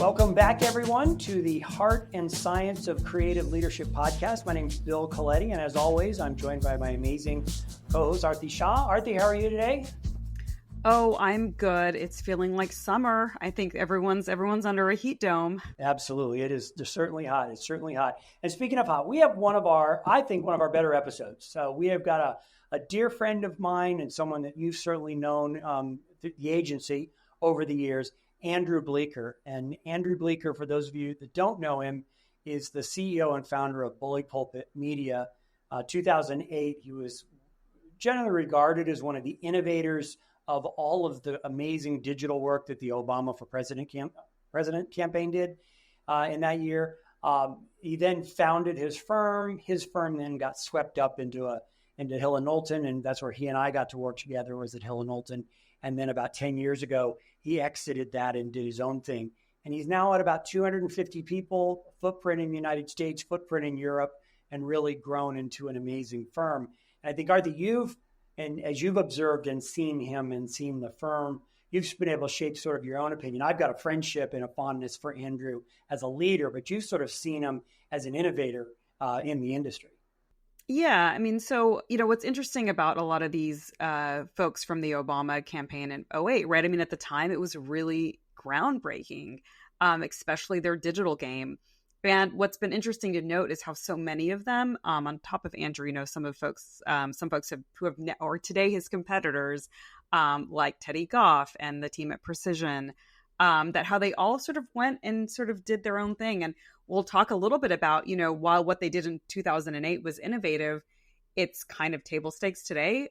Welcome back, everyone, to the Heart and Science of Creative Leadership podcast. My name is Bill Coletti, and as always, I'm joined by my amazing co-host, Aarti Shah. Aarti, how are you today? Oh, I'm good. It's feeling like summer. I think everyone's under a heat dome. Absolutely. It is certainly hot. It's certainly hot. And speaking of hot, we have one of our better episodes. So we have got a dear friend of mine and someone that you've certainly known the agency over the years, Andrew Bleeker. And Andrew Bleeker, for those of you that don't know him, is the CEO and founder of Bully Pulpit Media. 2008, he was generally regarded as one of the innovators of all of the amazing digital work that the Obama for President campaign did in that year. He then founded his firm. His firm then got swept up into Hill and Knowlton, and that's where he and I got to work together, was at Hill and Knowlton. And then about 10 years ago, he exited that and did his own thing. And he's now at about 250 people, footprint in the United States, footprint in Europe, and really grown into an amazing firm. And I think, Aarti, as you've observed and seen him and seen the firm, you've been able to shape sort of your own opinion. I've got a friendship and a fondness for Andrew as a leader, but you've sort of seen him as an innovator in the industry. Yeah. I mean, so, what's interesting about a lot of these folks from the Obama campaign in 2008, right? I mean, at the time, it was really groundbreaking, especially their digital game. And what's been interesting to note is how so many of them, on top of Andrew, some folks or today his competitors, like Teddy Goff and the team at Precision, that how they all sort of went and sort of did their own thing. And we'll talk a little bit about, while what they did in 2008 was innovative, it's kind of table stakes today.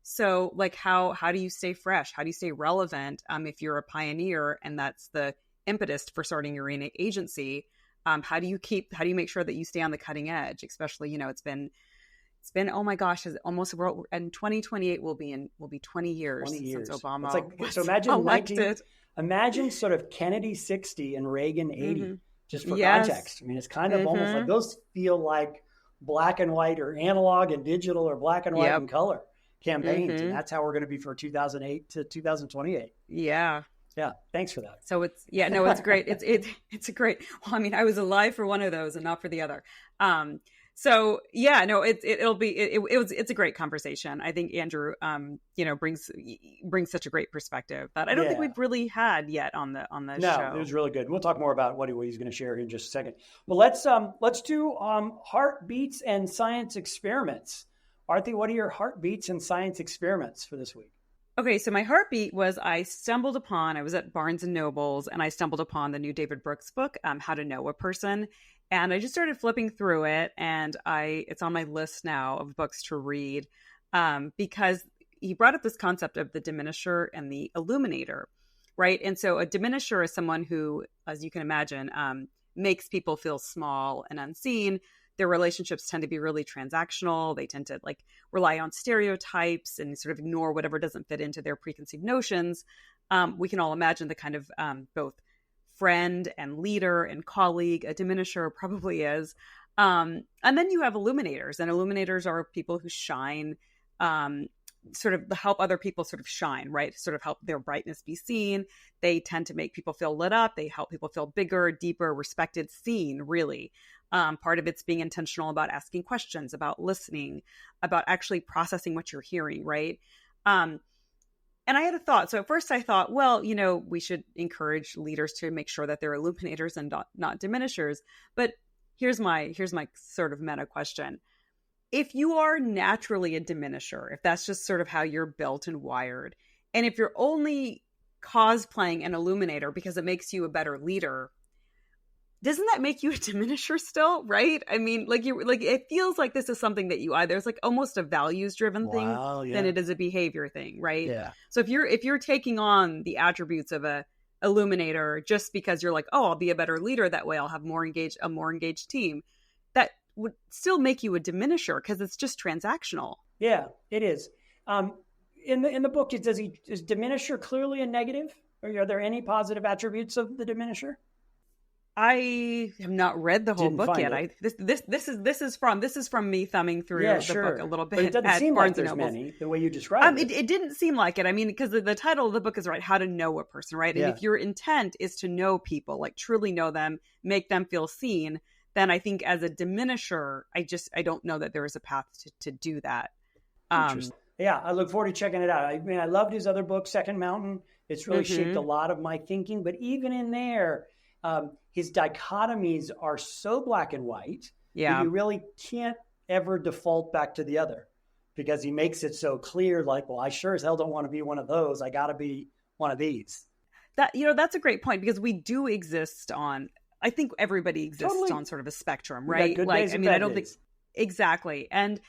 So like how do you stay fresh? How do you stay relevant if you're a pioneer and that's the impetus for starting your own agency? How do you make sure that you stay on the cutting edge? Especially, it's been, oh my gosh, almost and 2028 will be 20 years since Obama was elected. Imagine sort of Kennedy 60 and Reagan 80, just for context. I mean, it's kind of almost like those feel like black and white or analog and digital or black and white and color campaigns. And that's how we're going to be for 2008 to 2028. Yeah. Yeah. Thanks for that. So it's great. It's a great, well, I mean, I was alive for one of those and not for the other. So yeah, no, it's a great conversation. I think Andrew, brings such a great perspective that I don't think we've really had yet on the show. No, it was really good. We'll talk more about what he's going to share in just a second. Well, let's do heartbeats and science experiments. Aarti, what are your heartbeats and science experiments for this week? Okay, so my heartbeat was I was at Barnes & Noble's and I stumbled upon the new David Brooks book, How to Know a Person. And I just started flipping through it and it's on my list now of books to read because he brought up this concept of the diminisher and the illuminator, right? And so a diminisher is someone who, as you can imagine, makes people feel small and unseen. Their relationships tend to be really transactional. They tend to rely on stereotypes and sort of ignore whatever doesn't fit into their preconceived notions. We can all imagine the kind of both friend and leader and colleague a diminisher probably is. And then you have illuminators, and illuminators are people who shine, sort of help other people sort of shine, right? Sort of help their brightness be seen. They tend to make people feel lit up. They help people feel bigger, deeper, respected, seen, really. Part of it's being intentional about asking questions, about listening, about actually processing what you're hearing, right? And I had a thought. So at first I thought, well, we should encourage leaders to make sure that they're illuminators and not diminishers. But here's my sort of meta question. If you are naturally a diminisher, if that's just sort of how you're built and wired, and if you're only cosplaying an illuminator because it makes you a better leader, doesn't that make you a diminisher still, right? I mean, it feels like this is something that you either, it's like almost a values driven thing than it is a behavior thing, right? Yeah. So if you're taking on the attributes of a illuminator just because you're like, oh, I'll be a better leader that way, I'll have a more engaged team, that would still make you a diminisher because it's just transactional. Yeah, it is. In the book, is diminisher clearly a negative? Or are there any positive attributes of the diminisher? I have not read the whole Didn't book find yet. it. This is from me thumbing through Yeah, the book a sure. little But it bit doesn't at seem like Barnes and there's Noble. many the way you described it. It didn't seem like it. I mean, because the title of the book is right, How to Know a Person, right? And Yeah. if your intent is to know people, like truly know them, make them feel seen, then I think as a diminisher, I don't know that there is a path to do that. Interesting. Yeah, I look forward to checking it out. I mean, I loved his other book, Second Mountain. It's really shaped a lot of my thinking. But even in there, his dichotomies are so black and white that you really can't ever default back to the other, because he makes it so clear, like, well, I sure as hell don't want to be one of those. I got to be one of these. That's a great point, because we do exist on, I think everybody exists on sort of a spectrum, right? Like, I mean, I don't think exactly. And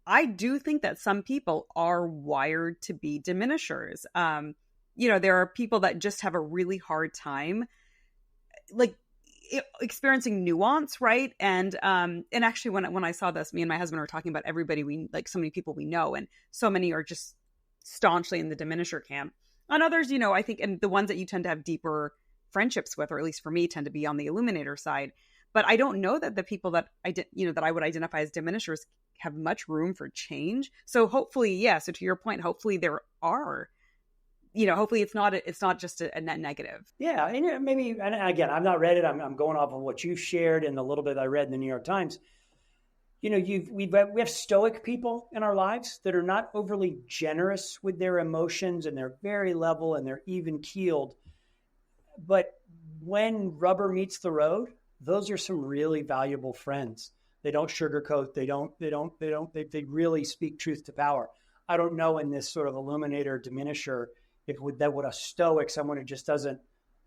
I do think that some people are wired to be diminishers. There are people that just have a really hard time, like, experiencing nuance, right? And actually, when I saw this, me and my husband were talking about everybody like so many people we know, and so many are just staunchly in the diminisher camp. On others, I think, and the ones that you tend to have deeper friendships with, or at least for me, tend to be on the illuminator side. But I don't know that the people that that I would identify as diminishers have much room for change. So hopefully, so to your point, hopefully there are, hopefully it's not just a net negative. Yeah. And maybe, and again, I've not read it. I'm going off of what you shared and the little bit I read in the New York Times. We have stoic people in our lives that are not overly generous with their emotions, and they're very level and they're even keeled. But when rubber meets the road, those are some really valuable friends. They don't sugarcoat. They really speak truth to power. I don't know in this sort of illuminator diminisher, that would a stoic, someone who just doesn't,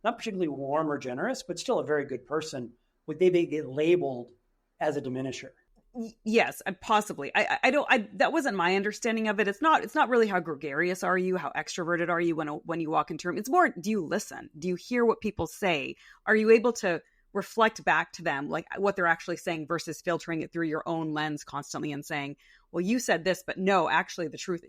not particularly warm or generous, but still a very good person, would they get labeled as a diminisher? Yes, possibly. That wasn't my understanding of it. It's not really how gregarious are you, how extroverted are you when you walk into a room. It's more, do you listen? Do you hear what people say? Are you able to reflect back to them, like what they're actually saying, versus filtering it through your own lens constantly and saying, well, you said this, but no, actually the truth,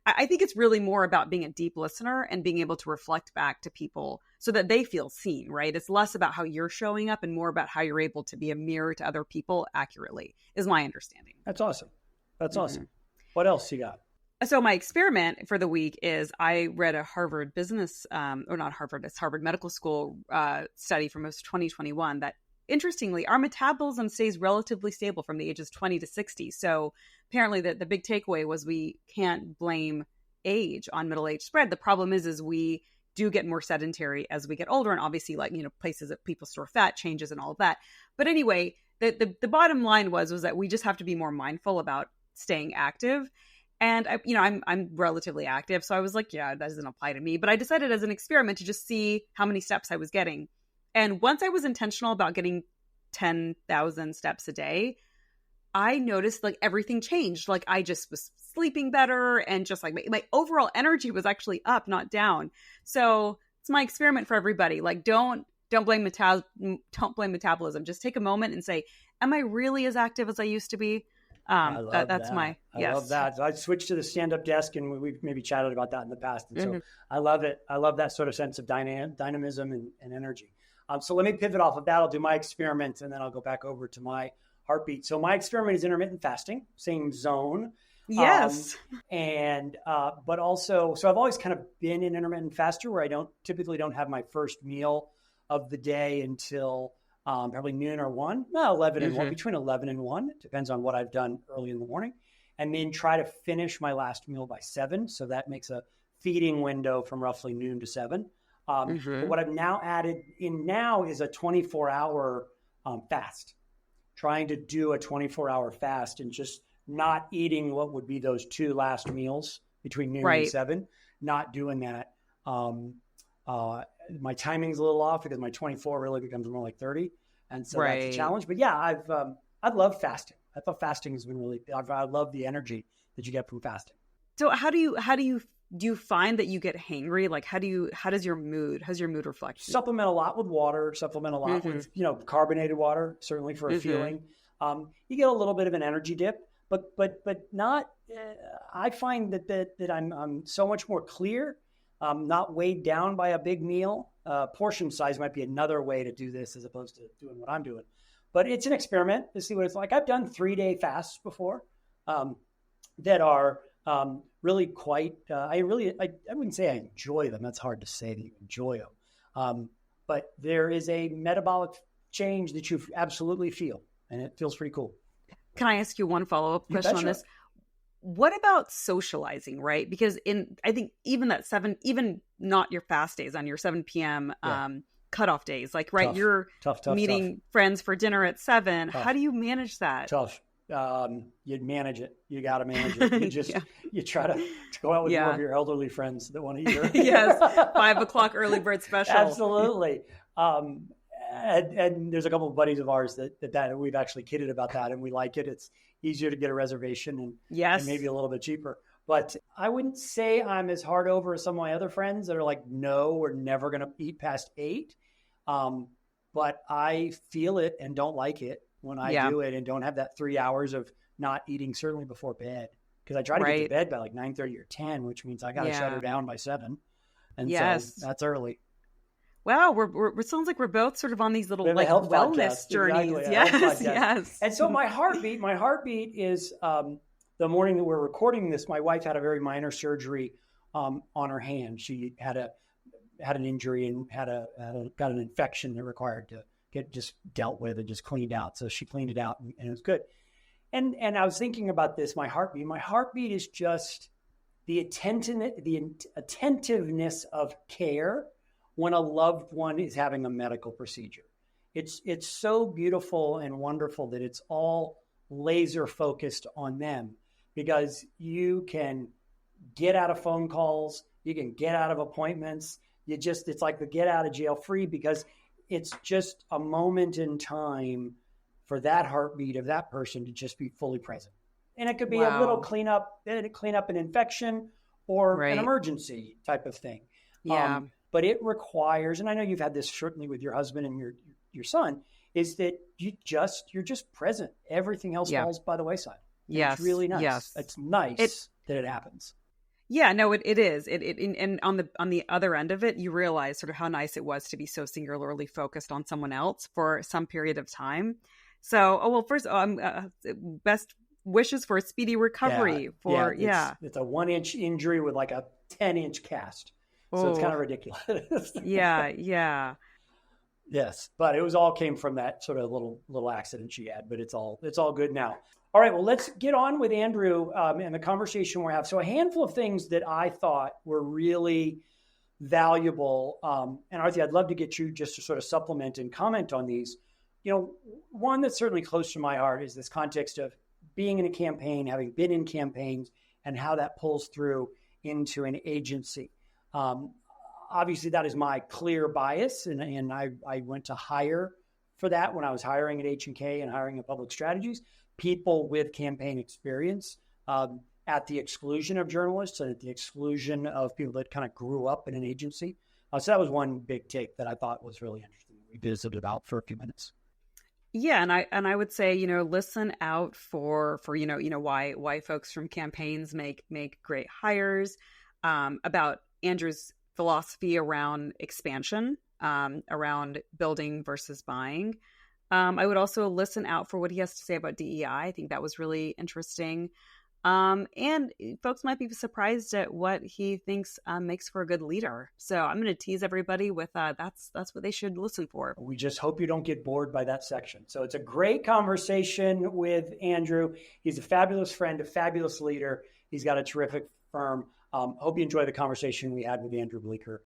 I think it's really more about being a deep listener and being able to reflect back to people so that they feel seen, right? It's less about how you're showing up and more about how you're able to be a mirror to other people accurately, is my understanding. That's awesome. Awesome. What else you got? So my experiment for the week is I read a Harvard business, or not Harvard, it's Harvard Medical School study from 2021 that, interestingly, our metabolism stays relatively stable from the ages 20 to 60. So apparently the big takeaway was we can't blame age on middle-age spread. The problem is we do get more sedentary as we get older, and obviously, like, places that people store fat changes and all of that. But anyway, the bottom line was that we just have to be more mindful about staying active. And I'm relatively active, so I was like, yeah, that doesn't apply to me. But I decided as an experiment to just see how many steps I was getting. And once I was intentional about getting 10,000 steps a day, I noticed like everything changed. Like I just was sleeping better, and just like my overall energy was actually up, not down. So it's my experiment for everybody. Like don't blame metabolism. Just take a moment and say, am I really as active as I used to be? I love that's that. I love that. I switched to the stand-up desk, and we've maybe chatted about that in the past. And so I love it. I love that sort of sense of dynamism and energy. So let me pivot off of that. I'll do my experiment, and then I'll go back over to my heartbeat. So my experiment is intermittent fasting, same zone. Yes. But also, so I've always kind of been an intermittent faster, where I typically don't have my first meal of the day until probably noon or 1, 11 and 1, between 11 and 1. It depends on what I've done early in the morning. And then try to finish my last meal by 7. So that makes a feeding window from roughly noon to 7. But what I've now added in now is a 24-hour fast, trying to do a 24-hour fast and just not eating what would be those 2 last meals between noon and 7, not doing that. My timing's a little off because my 24 really becomes more like 30. And so that's a challenge. But yeah, I've loved fasting. I thought fasting has been really, I love the energy that you get from fasting. So how do you find that you get hangry? Like how's your mood reflect? Supplement a lot with water, supplement a lot with, carbonated water, certainly for a feeling. You get a little bit of an energy dip, but not, I find that I'm so much more clear not weighed down by a big meal. Portion size might be another way to do this as opposed to doing what I'm doing. But it's an experiment to see what it's like. I've done 3-day fasts before that are really quite, I wouldn't say I enjoy them. That's hard to say that you enjoy them. But there is a metabolic change that you absolutely feel, and it feels pretty cool. Can I ask you one follow-up question on this? What about socializing, right? Because I think even not your fast days, on your 7 p.m. Cutoff days, like, right, you're meeting friends for dinner at 7. How do you manage that? Tough. You'd manage it. You got to manage it. You just, you try to go out with more of your elderly friends that want to eat your yes, 5 o'clock early bird special. Absolutely. And there's a couple of buddies of ours that we've actually kidded about that, and we like it. It's easier to get a reservation and maybe a little bit cheaper. But I wouldn't say I'm as hard over as some of my other friends that are like, no, we're never going to eat past 8. But I feel it and don't like it when I do it, and don't have that 3 hours of not eating, certainly before bed. Because I try to get to bed by like 9:30 or 10, which means I got to shut her down by 7. And so that's early. Wow, we're sounds like we're both sort of on these little like wellness journeys. Exactly. Yes. And so my heartbeat is the morning that we're recording this. My wife had a very minor surgery on her hand. She had an injury and got an infection that required to get just dealt with and just cleaned out. So she cleaned it out and it was good. And I was thinking about this. My heartbeat is just the attentiveness of care when a loved one is having a medical procedure. It's so beautiful and wonderful that it's all laser focused on them, because you can get out of phone calls, you can get out of appointments. It's like the get out of jail free, because it's just a moment in time for that heartbeat of that person to just be fully present. And it could be a little clean up an infection or an emergency type of thing. Yeah. But it requires, and I know you've had this certainly with your husband and your son, is that you're just present. Everything else falls by the wayside. Yes. It's really nice. Yes. It's nice that it happens. Yeah, no, it is. And on the other end of it, you realize sort of how nice it was to be so singularly focused on someone else for some period of time. So, first, best wishes for a speedy recovery. It's a 1-inch injury with like a 10-inch cast. So it's kind of ridiculous. Yeah. Yes, but it all came from that sort of little accident she had. But it's all good now. All right, well, let's get on with Andrew and the conversation we're having. So a handful of things that I thought were really valuable. And Aarti, I'd love to get you just to sort of supplement and comment on these. You know, one that's certainly close to my heart is this context of being in a campaign, having been in campaigns, and how that pulls through into an agency. Obviously, that is my clear bias, and I went to hire for that when I was hiring at H&K and hiring at Public Strategies, people with campaign experience at the exclusion of journalists and at the exclusion of people that kind of grew up in an agency. So that was one big take that I thought was really interesting. We visited about for a few minutes. Yeah, and I would say, listen out for why folks from campaigns make great hires, about Andrew's philosophy around expansion, around building versus buying. I would also listen out for what he has to say about DEI. I think that was really interesting. And folks might be surprised at what he thinks makes for a good leader. So I'm going to tease everybody with that's what they should listen for. We just hope you don't get bored by that section. So it's a great conversation with Andrew. He's a fabulous friend, a fabulous leader. He's got a terrific firm. Hope you enjoy the conversation we had with Andrew Bleeker.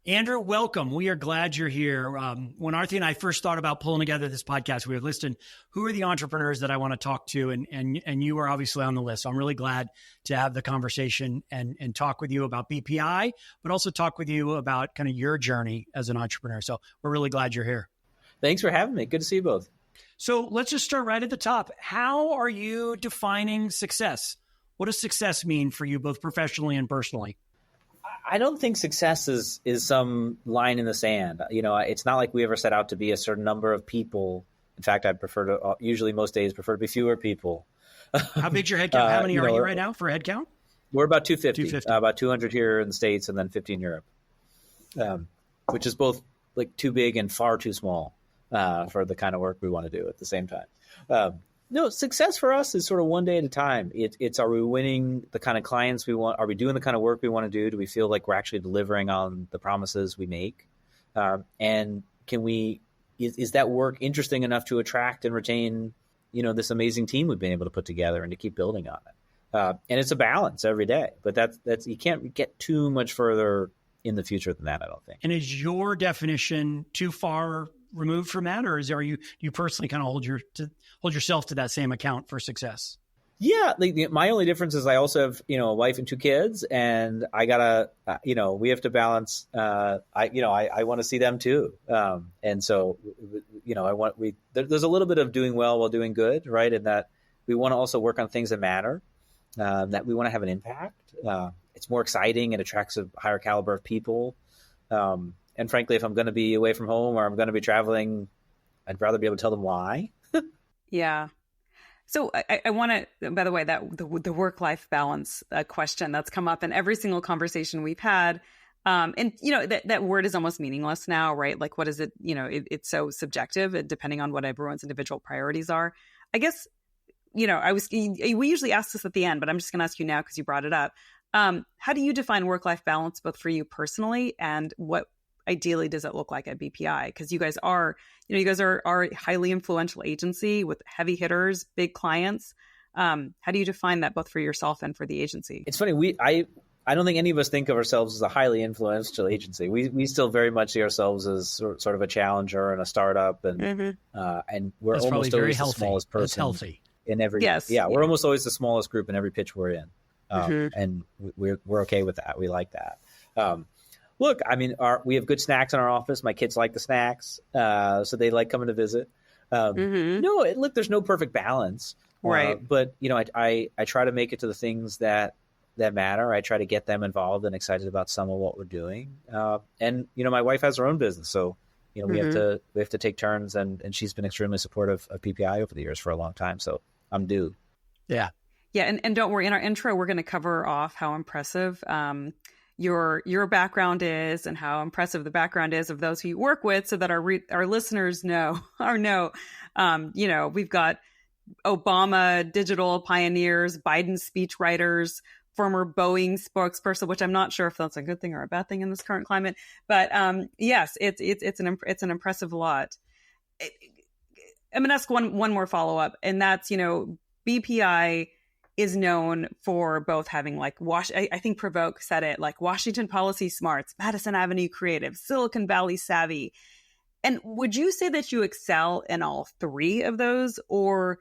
Andrew, welcome. We are glad you're here. When Aarti and I first thought about pulling together this podcast, we were listing who are the entrepreneurs that I want to talk to, and you were obviously on the list. So I'm really glad to have the conversation and talk with you about BPI, but also talk with you about kind of your journey as an entrepreneur. So we're really glad you're here. Thanks for having me. Good to see you both. So let's just start right at the top. How are you defining success? What does success mean for you, both professionally and personally? I don't think success is some line in the sand. It's not like we ever set out to be a certain number of people. In fact, usually most days prefer to be fewer people. How big's your head count? How many are you right now for head count? We're about 250, 250. About 200 here in the States and then 50 in Europe, which is both like too big and far too small for the kind of work we want to do at the same time. No, success for us is sort of one day at a time. It's are we winning the kind of clients we want? Are we doing the kind of work we want to do? Do we feel like we're actually delivering on the promises we make? And can we? Is that work interesting enough to attract and retain, this amazing team we've been able to put together and to keep building on it? And it's a balance every day, but that's you can't get too much further in the future than that, I don't think. And is your definition too far removed from that, or do you personally kind of hold yourself to that same account for success? Yeah, my only difference is I also have a wife and two kids, and I gotta we have to balance. I want to see them too, and so there's a little bit of doing well while doing good, right? And that we want to also work on things that matter, that we want to have an impact. It's more exciting. It attracts a higher caliber of people. And frankly, if I'm going to be away from home or I'm going to be traveling, I'd rather be able to tell them why. Yeah. So I want to, by the way, that the work-life balance question that's come up in every single conversation we've had. And, that word is almost meaningless now, right? Like, what is it? It's so subjective depending on what everyone's individual priorities are. I guess, we usually ask this at the end, but I'm just going to ask you now because you brought it up. How do you define work-life balance, both for you personally and what ideally does it look like at BPI? Because you guys are a highly influential agency with heavy hitters, big clients. How do you define that both for yourself and for the agency? It's funny. I don't think any of us think of ourselves as a highly influential agency. We still very much see ourselves as sort of a challenger and a startup, and we're That's almost always the smallest person. That's healthy. In every we're almost always the smallest group in every pitch we're in, and we're okay with that. We like that. Look, I mean, we have good snacks in our office. My kids like the snacks, so they like coming to visit. Look, there's no perfect balance, right? But I try to make it to the things that matter. I try to get them involved and excited about some of what we're doing. And my wife has her own business, so we have to take turns, and she's been extremely supportive of PPI over the years for a long time. So I'm due. Yeah, and don't worry. In our intro, we're going to cover off how impressive your background is and how impressive the background is of those who you work with, so that our listeners know. We've got Obama digital pioneers, Biden speechwriters, former Boeing spokesperson, which I'm not sure if that's a good thing or a bad thing in this current climate. But yes, it's an impressive lot. I'm going to ask one more follow up, and that's BPI is known for both having I think Provoke said it, like Washington policy smarts, Madison Avenue creative, Silicon Valley savvy. And would you say that you excel in all three of those, or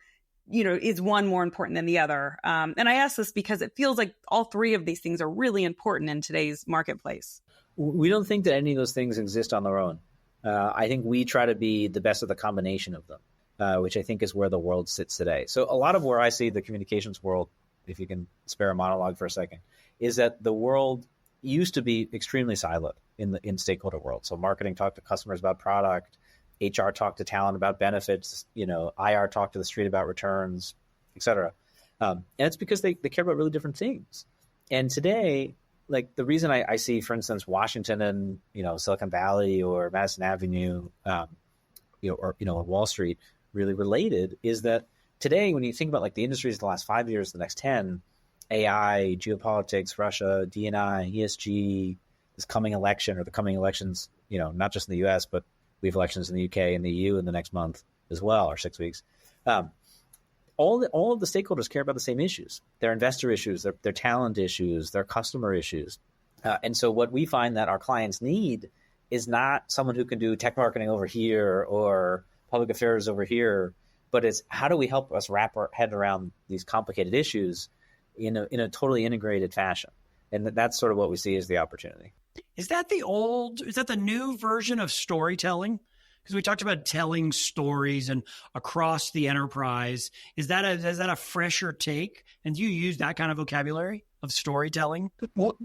is one more important than the other? And I ask this because it feels like all three of these things are really important in today's marketplace. We don't think that any of those things exist on their own. I think we try to be the best of the combination of them. Which I think is where the world sits today. So a lot of where I see the communications world, if you can spare a monologue for a second, is that the world used to be extremely siloed in stakeholder world. So marketing talked to customers about product, HR talked to talent about benefits, IR talked to the street about returns, et cetera. And it's because they care about really different things. And today, like the reason I see, for instance, Washington and Silicon Valley or Madison Avenue, or Wall Street really related is that today, when you think about like the industries of the last 5 years, the next 10, AI, geopolitics, Russia, D&I, ESG, this coming election or the coming elections, not just in the US, but we have elections in the UK and the EU in the next month as well, or 6 weeks. All of the stakeholders care about the same issues, their investor issues, their talent issues, their customer issues. And so what we find that our clients need is not someone who can do tech marketing over here or public affairs over here, but it's how do we help us wrap our head around these complicated issues in a totally integrated fashion. And that's sort of what we see as the opportunity. Is that the new version of storytelling? Because we talked about telling stories and across the enterprise. Is that a fresher take? And do you use that kind of vocabulary of storytelling? Well,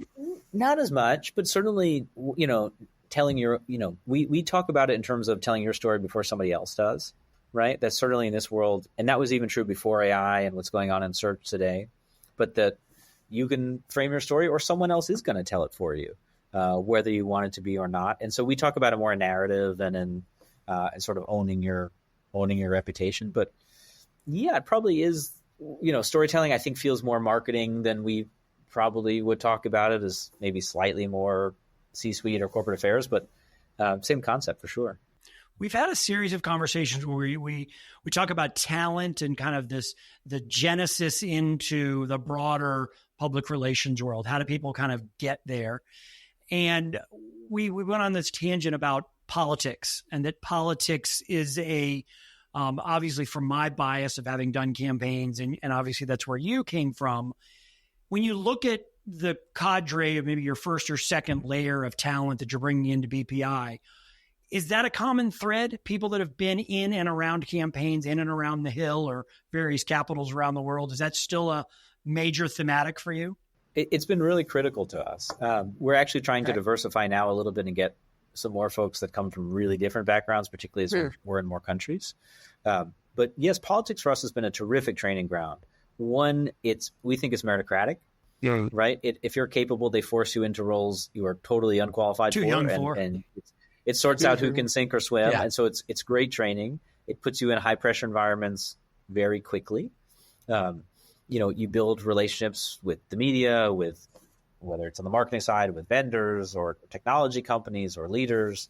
not as much, but certainly, telling we talk about it in terms of telling your story before somebody else does, right? That's certainly in this world. And that was even true before AI and what's going on in search today. But that you can frame your story, or someone else is going to tell it for you, whether you want it to be or not. And so we talk about it more in narrative and in and sort of owning your reputation. But yeah, it probably is. Storytelling, I think, feels more marketing than we probably would talk about it, as maybe slightly more C-suite or corporate affairs, but same concept for sure. We've had a series of conversations where we talk about talent and kind of the genesis into the broader public relations world. How do people kind of get there? And we went on this tangent about politics, and that politics is obviously, from my bias of having done campaigns, and obviously that's where you came from. When you look at the cadre of maybe your first or second layer of talent that you're bringing into BPI, is that a common thread? People that have been in and around campaigns, in and around the Hill or various capitals around the world, is that still a major thematic for you? It's been really critical to us. We're actually trying to diversify now a little bit and get some more folks that come from really different backgrounds, particularly as we're in more countries. But yes, politics for us has been a terrific training ground. One, we think it's meritocratic, right? If you're capable, they force you into roles you are totally unqualified Too young for. And it sorts out who can sink or swim. Yeah. And so it's great training. It puts you in high pressure environments very quickly. You build relationships with the media, with whether it's on the marketing side, with vendors or technology companies or leaders,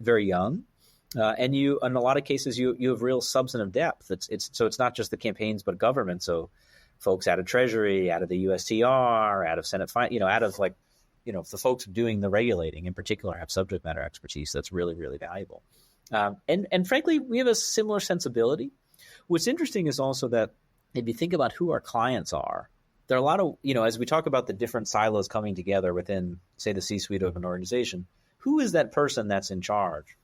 very young. And in a lot of cases, you have real substantive depth. So it's not just the campaigns, but government. So folks out of Treasury, out of the USTR, out of Senate, out of the folks doing the regulating in particular have subject matter expertise that's really, really valuable. And frankly, we have a similar sensibility. What's interesting is also that if you think about who our clients are, there are a lot of, as we talk about the different silos coming together within, say, the C-suite of an organization, who is that person that's in charge?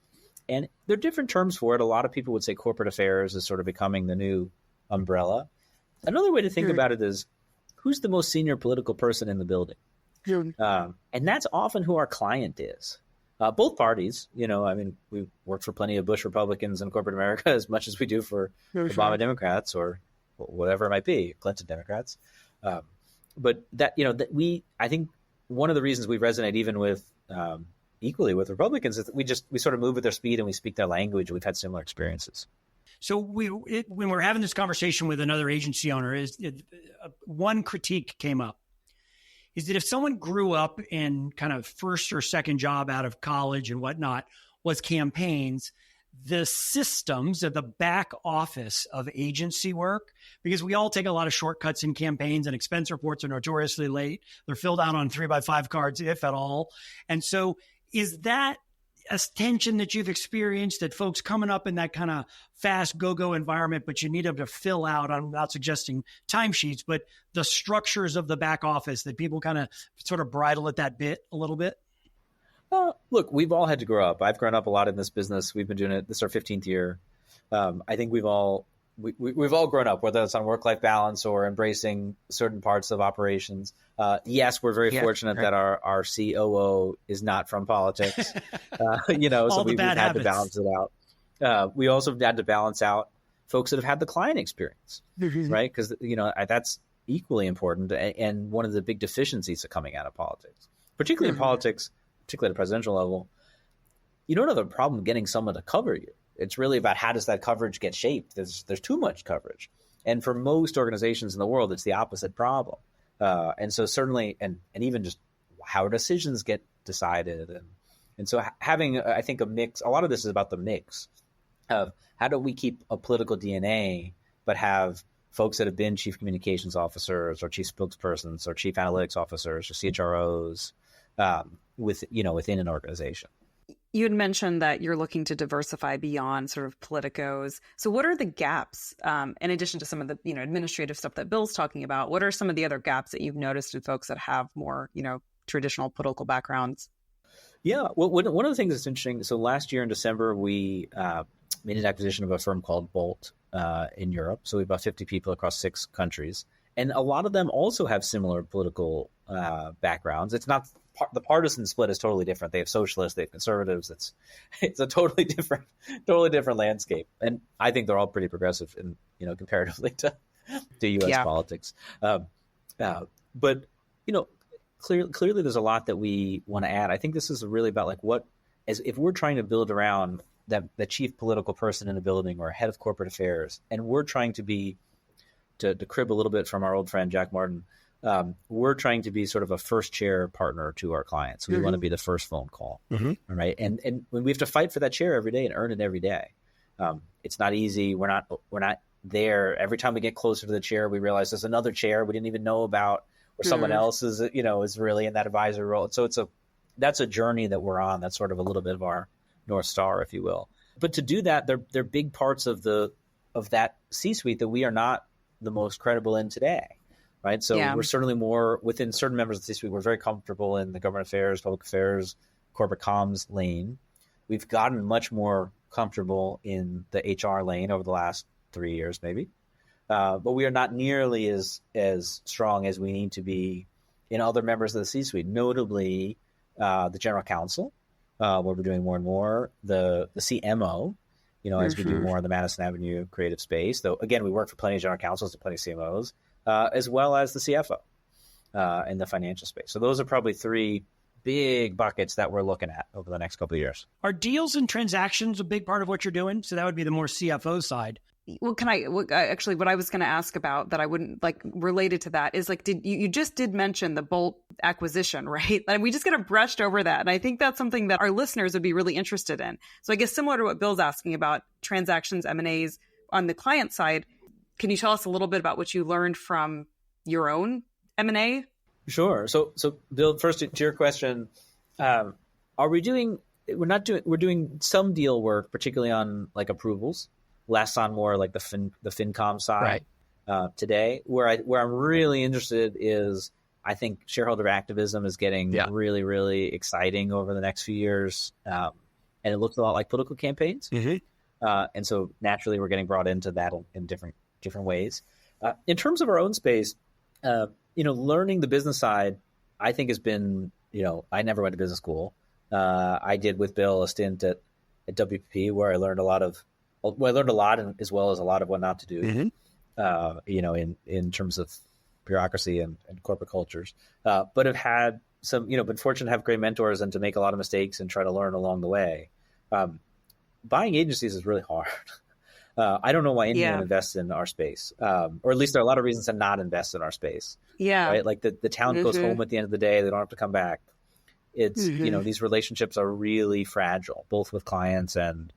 And there are different terms for it. A lot of people would say corporate affairs is sort of becoming the new umbrella. Another way to think about it is, who's the most senior political person in the building? And that's often who our client is. Both parties, we've worked for plenty of Bush Republicans in corporate America as much as we do for Obama Democrats or whatever it might be, Clinton Democrats. But I think one of the reasons we resonate even with equally with Republicans is that we sort of move at their speed and we speak their language. We've had similar experiences. So when we're having this conversation with another agency owner, one critique came up, is that if someone grew up in kind of first or second job out of college and whatnot was campaigns, the systems of the back office of agency work, because we all take a lot of shortcuts in campaigns and expense reports are notoriously late. They're filled out on 3x5 cards, if at all. And so is that a tension that you've experienced, that folks coming up in that kind of fast go-go environment, but you need them to fill out, I'm not suggesting timesheets, but the structures of the back office that people kind of sort of bridle at that bit a little bit? Look, we've all had to grow up. I've grown up a lot in this business. We've been doing it. This is our 15th year. I think we've all grown up, whether it's on work-life balance or embracing certain parts of operations. Yes, we're very fortunate that our COO is not from politics. So we've had to balance it out. We also had to balance out folks that have had the client experience, right? Because that's equally important and one of the big deficiencies of coming out of politics, particularly in politics, particularly at a presidential level. You don't have a problem getting someone to cover you. It's really about how does that coverage get shaped. There's too much coverage. And for most organizations in the world, it's the opposite problem. And so certainly, and even just how decisions get decided. And so having, I think, a mix, a lot of this is about the mix of how do we keep a political DNA, but have folks that have been chief communications officers or chief spokespersons or chief analytics officers or CHROs within an organization. You had mentioned that you're looking to diversify beyond sort of politicos. So what are the gaps, in addition to some of the administrative stuff that Bill's talking about? What are some of the other gaps that you've noticed in folks that have more traditional political backgrounds? Yeah, well, one of the things that's interesting, so last year in December, we made an acquisition of a firm called Bolt in Europe. So we have about 50 people across 6 countries. And a lot of them also have similar political backgrounds. It's not the partisan split is totally different. They have socialists, they have conservatives. It's a totally different landscape. And I think they're all pretty progressive in comparatively to U.S. politics. But, clearly there's a lot that we want to add. I think this is really about like if we're trying to build around the chief political person in a building or head of corporate affairs, and we're trying to be, to crib a little bit from our old friend Jack Martin, we're trying to be sort of a first chair partner to our clients. We want to be the first phone call, right? And when we have to fight for that chair every day and earn it every day, it's not easy. We're not there. Every time we get closer to the chair, we realize there's another chair we didn't even know about, or someone else is really in that advisory role. So that's a journey that we're on. That's sort of a little bit of our North Star, if you will. But to do that, they're big parts of that C-suite that we are not the most credible in today, right? So we're certainly more within certain members of the C-suite. We're very comfortable in the government affairs, public affairs, corporate comms lane. We've gotten much more comfortable in the HR lane over the last 3 years, maybe. But we are not nearly as strong as we need to be in other members of the C-suite, notably the general counsel, where we're doing more and more, the CMO, as we do more in the Madison Avenue creative space. Though, again, we work for plenty of general counsels and plenty of CMOs, as well as the CFO in the financial space. So those are probably three big buckets that we're looking at over the next couple of years. Are deals and transactions a big part of what you're doing? So that would be the more CFO side. Well, actually, what I was going to ask about that I wouldn't related to that is you just did mention the Bolt acquisition, right? And we just kind of brushed over that. And I think that's something that our listeners would be really interested in. So I guess similar to what Bill's asking about transactions, M&As on the client side, can you tell us a little bit about what you learned from your own M&A? Sure. So Bill, first to your question, we're doing some deal work, particularly on like approvals, less on more like the FinCom side today. Where I'm really interested is I think shareholder activism is getting really, really exciting over the next few years. And it looks a lot like political campaigns. And so naturally we're getting brought into that in different ways. In terms of our own space, learning the business side, I think has been, I never went to business school. I did with Bill a stint at WPP where I learned a lot, and as well as a lot of what not to do, in terms of bureaucracy and corporate cultures. But have had some, been fortunate to have great mentors and to make a lot of mistakes and try to learn along the way. Buying agencies is really hard. I don't know why anyone invests in our space, or at least there are a lot of reasons to not invest in our space. Yeah, right. Like the talent goes home at the end of the day; they don't have to come back. It's these relationships are really fragile, both with clients and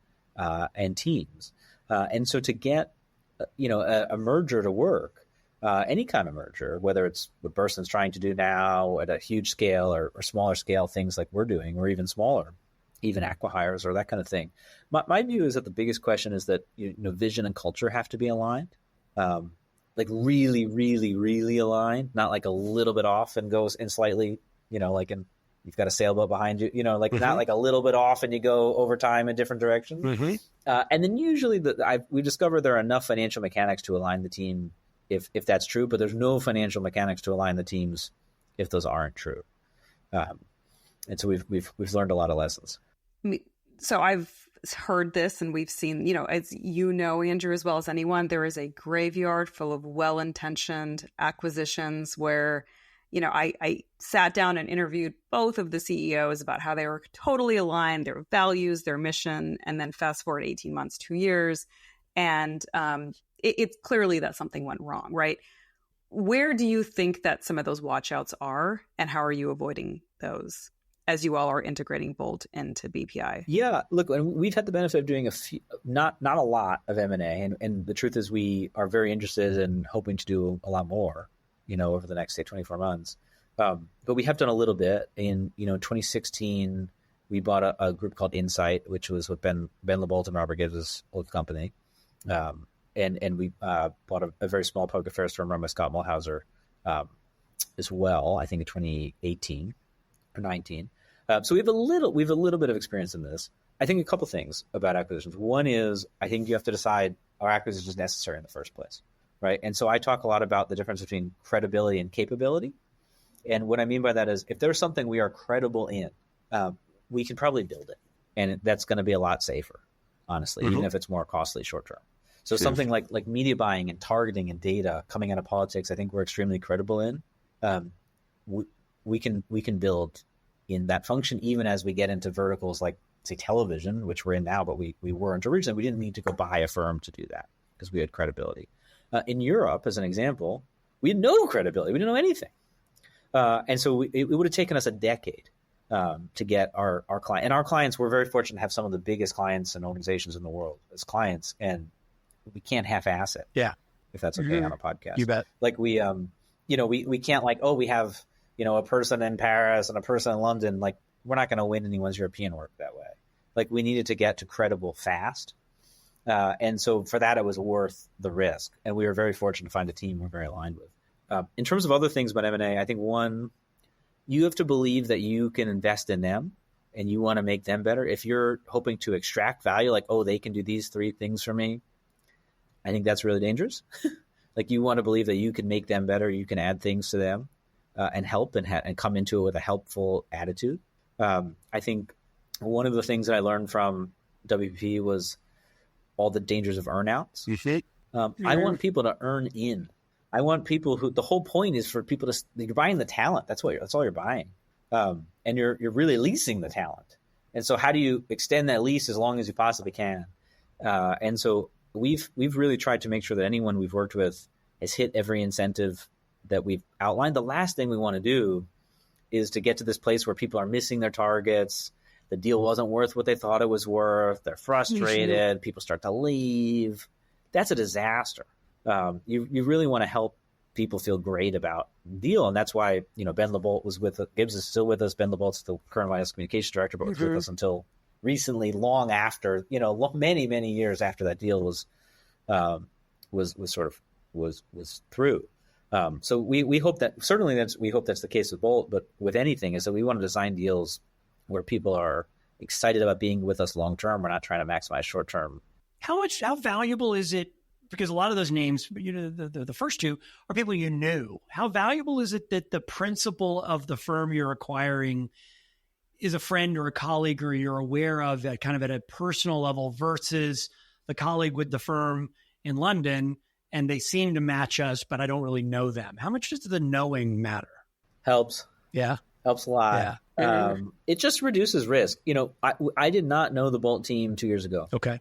teams, and so to get a merger to work, any kind of merger, whether it's what Burson's trying to do now at a huge scale or smaller scale, things like we're doing, or even smaller, even acqui-hires or that kind of thing. My view is that the biggest question is that vision and culture have to be aligned, like really, really, really aligned, not like a little bit off and goes in slightly, you've got a sailboat behind you, not like a little bit off and you go over time in different directions. And then usually we've discovered there are enough financial mechanics to align the team if that's true, but there's no financial mechanics to align the teams if those aren't true. And so we've learned a lot of lessons. So I've heard this and we've seen, as Andrew, as well as anyone, there is a graveyard full of well-intentioned acquisitions where, I sat down and interviewed both of the CEOs about how they were totally aligned, their values, their mission, and then fast forward 18 months, 2 years. And it's clearly that something went wrong, right? Where do you think that some of those watch-outs are, and how are you avoiding those as you all are integrating Bolt into BPI? Yeah, look, we've had the benefit of doing a few, not a lot of M&A, and the truth is we are very interested in hoping to do a lot more, over the next, say, 24 months. But we have done a little bit. In 2016, we bought a group called Insight, which was with Ben LeBolt and Robert Gibbs' old company. And we bought a very small public affairs firm run by Scott Mulhauser as well, I think in 2018 or 19. So we have a little bit of experience in this. I think a couple things about acquisitions. One is I think you have to decide, are acquisitions necessary in the first place, right? And so I talk a lot about the difference between credibility and capability. And what I mean by that is if there's something we are credible in, we can probably build it. And that's going to be a lot safer, honestly, even if it's more costly short term. So something like media buying and targeting and data coming out of politics, I think we're extremely credible in. we can build in that function, even as we get into verticals like, say, television, which we're in now, but we weren't originally. We didn't need to go buy a firm to do that because we had credibility. In Europe, as an example, we had no credibility. We didn't know anything. And so it would have taken us a decade to get our client. And our clients, we're very fortunate to have some of the biggest clients and organizations in the world as clients, and we can't half-ass it. Yeah. If that's okay on a podcast. You bet. Like we can't like, we have, a person in Paris and a person in London. Like, we're not going to win anyone's European work that way. Like, we needed to get to credible fast. And so for that, it was worth the risk. And we were very fortunate to find a team we're very aligned with. In terms of other things about M&A, I think one, you have to believe that you can invest in them and you want to make them better. If you're hoping to extract value, like, oh, they can do these 3 things for me, I think that's really dangerous. Like, you want to believe that you can make them better, you can add things to them and help and come into it with a helpful attitude. I think one of the things that I learned from WPP was all the dangers of earnouts. You see? I want people to earn in. I want people who, the whole point is for people to, you're buying the talent. That's all you're buying. And you're really leasing the talent. And so how do you extend that lease as long as you possibly can? And so we've really tried to make sure that anyone we've worked with has hit every incentive that we've outlined. The last thing we want to do is to get to this place where people are missing their targets. The deal wasn't worth what they thought it was worth. They're frustrated. People start to leave. That's a disaster. You really want to help people feel great about the deal. And that's why, Ben LeBolt was with us. Gibbs is still with us. Ben LeBolt's the current vice communications director, but was with us until recently, long after, many, many years after that deal was through. So we hope that, we hope that's the case with Bolt, but with anything is that we want to design deals where people are excited about being with us long-term. We're not trying to maximize short-term. How valuable is it? Because a lot of those names, the first 2 are people you knew. How valuable is it that the principal of the firm you're acquiring is a friend or a colleague, or you're aware of at kind of at a personal level, versus the colleague with the firm in London and they seem to match us, but I don't really know them? How much does the knowing matter? Helps. Yeah. Helps a lot. Yeah. It just reduces risk. I did not know the Bolt team 2 years ago. Okay.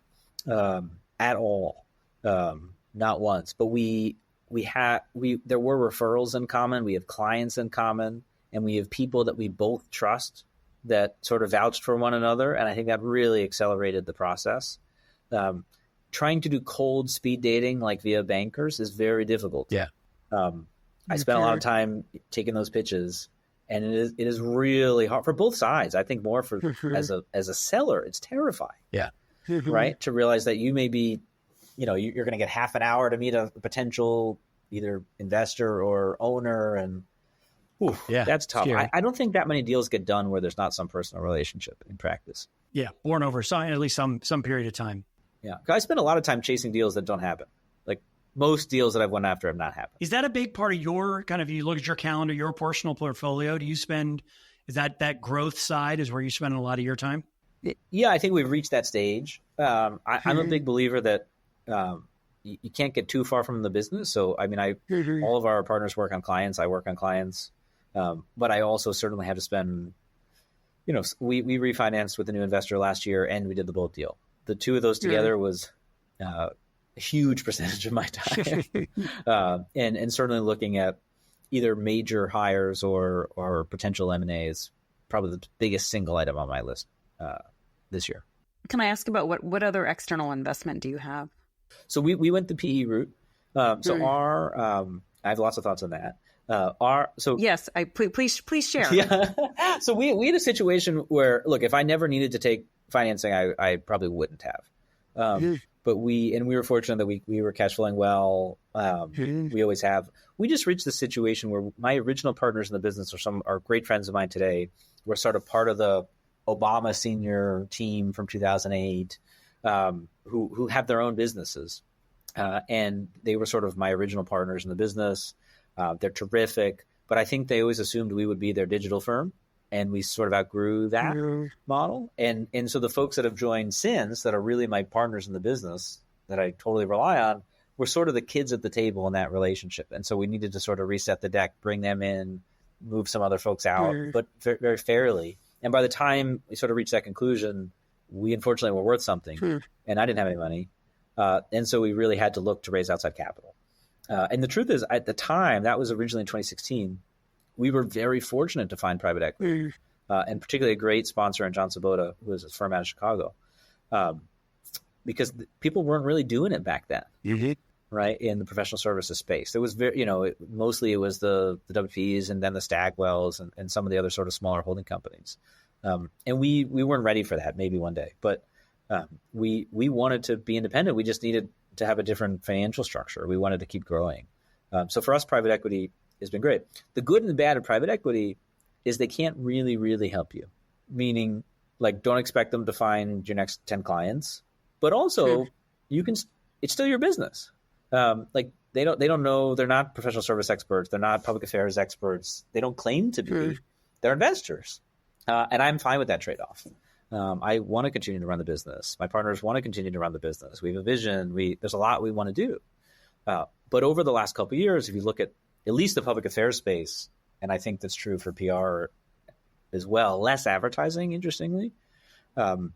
At all. Not once, but there were referrals in common. We have clients in common, and we have people that we both trust that sort of vouched for one another. And I think that really accelerated the process. Trying to do cold speed dating, like via bankers, is very difficult. Yeah. I spent a lot of time taking those pitches, and it is really hard for both sides. I think more for as a seller, it's terrifying. Yeah. Right. To realize that you may be, you're going to get half an hour to meet a potential either investor or owner. And that's tough. I don't think that many deals get done where there's not some personal relationship in practice. Yeah. Born over at least some period of time. Yeah. I spend a lot of time chasing deals that don't happen. Like, most deals that I've went after have not happened. Is that a big part of your you look at your calendar, your personal portfolio? Is that growth side is where you spend a lot of your time? Yeah, I think we've reached that stage. I'm a big believer that you can't get too far from the business. So, all of our partners work on clients. I work on clients. But I also certainly have to spend, we refinanced with a new investor last year, and we did the Bolt deal. The 2 of those together was a huge percentage of my time. And certainly looking at either major hires or potential M&A is probably the biggest single item on my list this year. Can I ask about what other external investment do you have? So we went the PE route. I have lots of thoughts on that. Yes, please share. Yeah. So we had a situation where, look, if I never needed to take financing, I probably wouldn't have. But we were fortunate that we were cash flowing well. We always have. We just reached the situation where my original partners in the business are great friends of mine today. We're sort of part of the Obama senior team from 2008, who have their own businesses. And they were sort of my original partners in the business. They're terrific, but I think they always assumed we would be their digital firm, and we sort of outgrew that model. And so the folks that have joined since, that are really my partners in the business that I totally rely on, we're sort of the kids at the table in that relationship. And so we needed to sort of reset the deck, bring them in, move some other folks out, but very fairly. And by the time we sort of reached that conclusion, we unfortunately were worth something, and I didn't have any money. And so we really had to look to raise outside capital. And the truth is, at the time, that was originally in 2016, we were very fortunate to find private equity, and particularly a great sponsor in John Sabota, who was a firm out of Chicago, because people weren't really doing it back then, right, in the professional services space. It was very, mostly it was the WPs and then the Stagwells and some of the other sort of smaller holding companies. And we weren't ready for that, maybe one day, but we wanted to be independent. We just needed to have a different financial structure. We wanted to keep growing. So for us, private equity has been great. The good and the bad of private equity is they can't really, really help you. Meaning, like, don't expect them to find your next 10 clients, but also it's still your business. Like they don't know, they're not professional service experts. They're not public affairs experts. They don't claim to be. They're investors. And I'm fine with that trade-off. I want to continue to run the business. My partners want to continue to run the business. We have a vision. There's a lot we want to do. But over the last couple of years, if you look at least the public affairs space, and I think that's true for PR as well, less advertising, interestingly, there's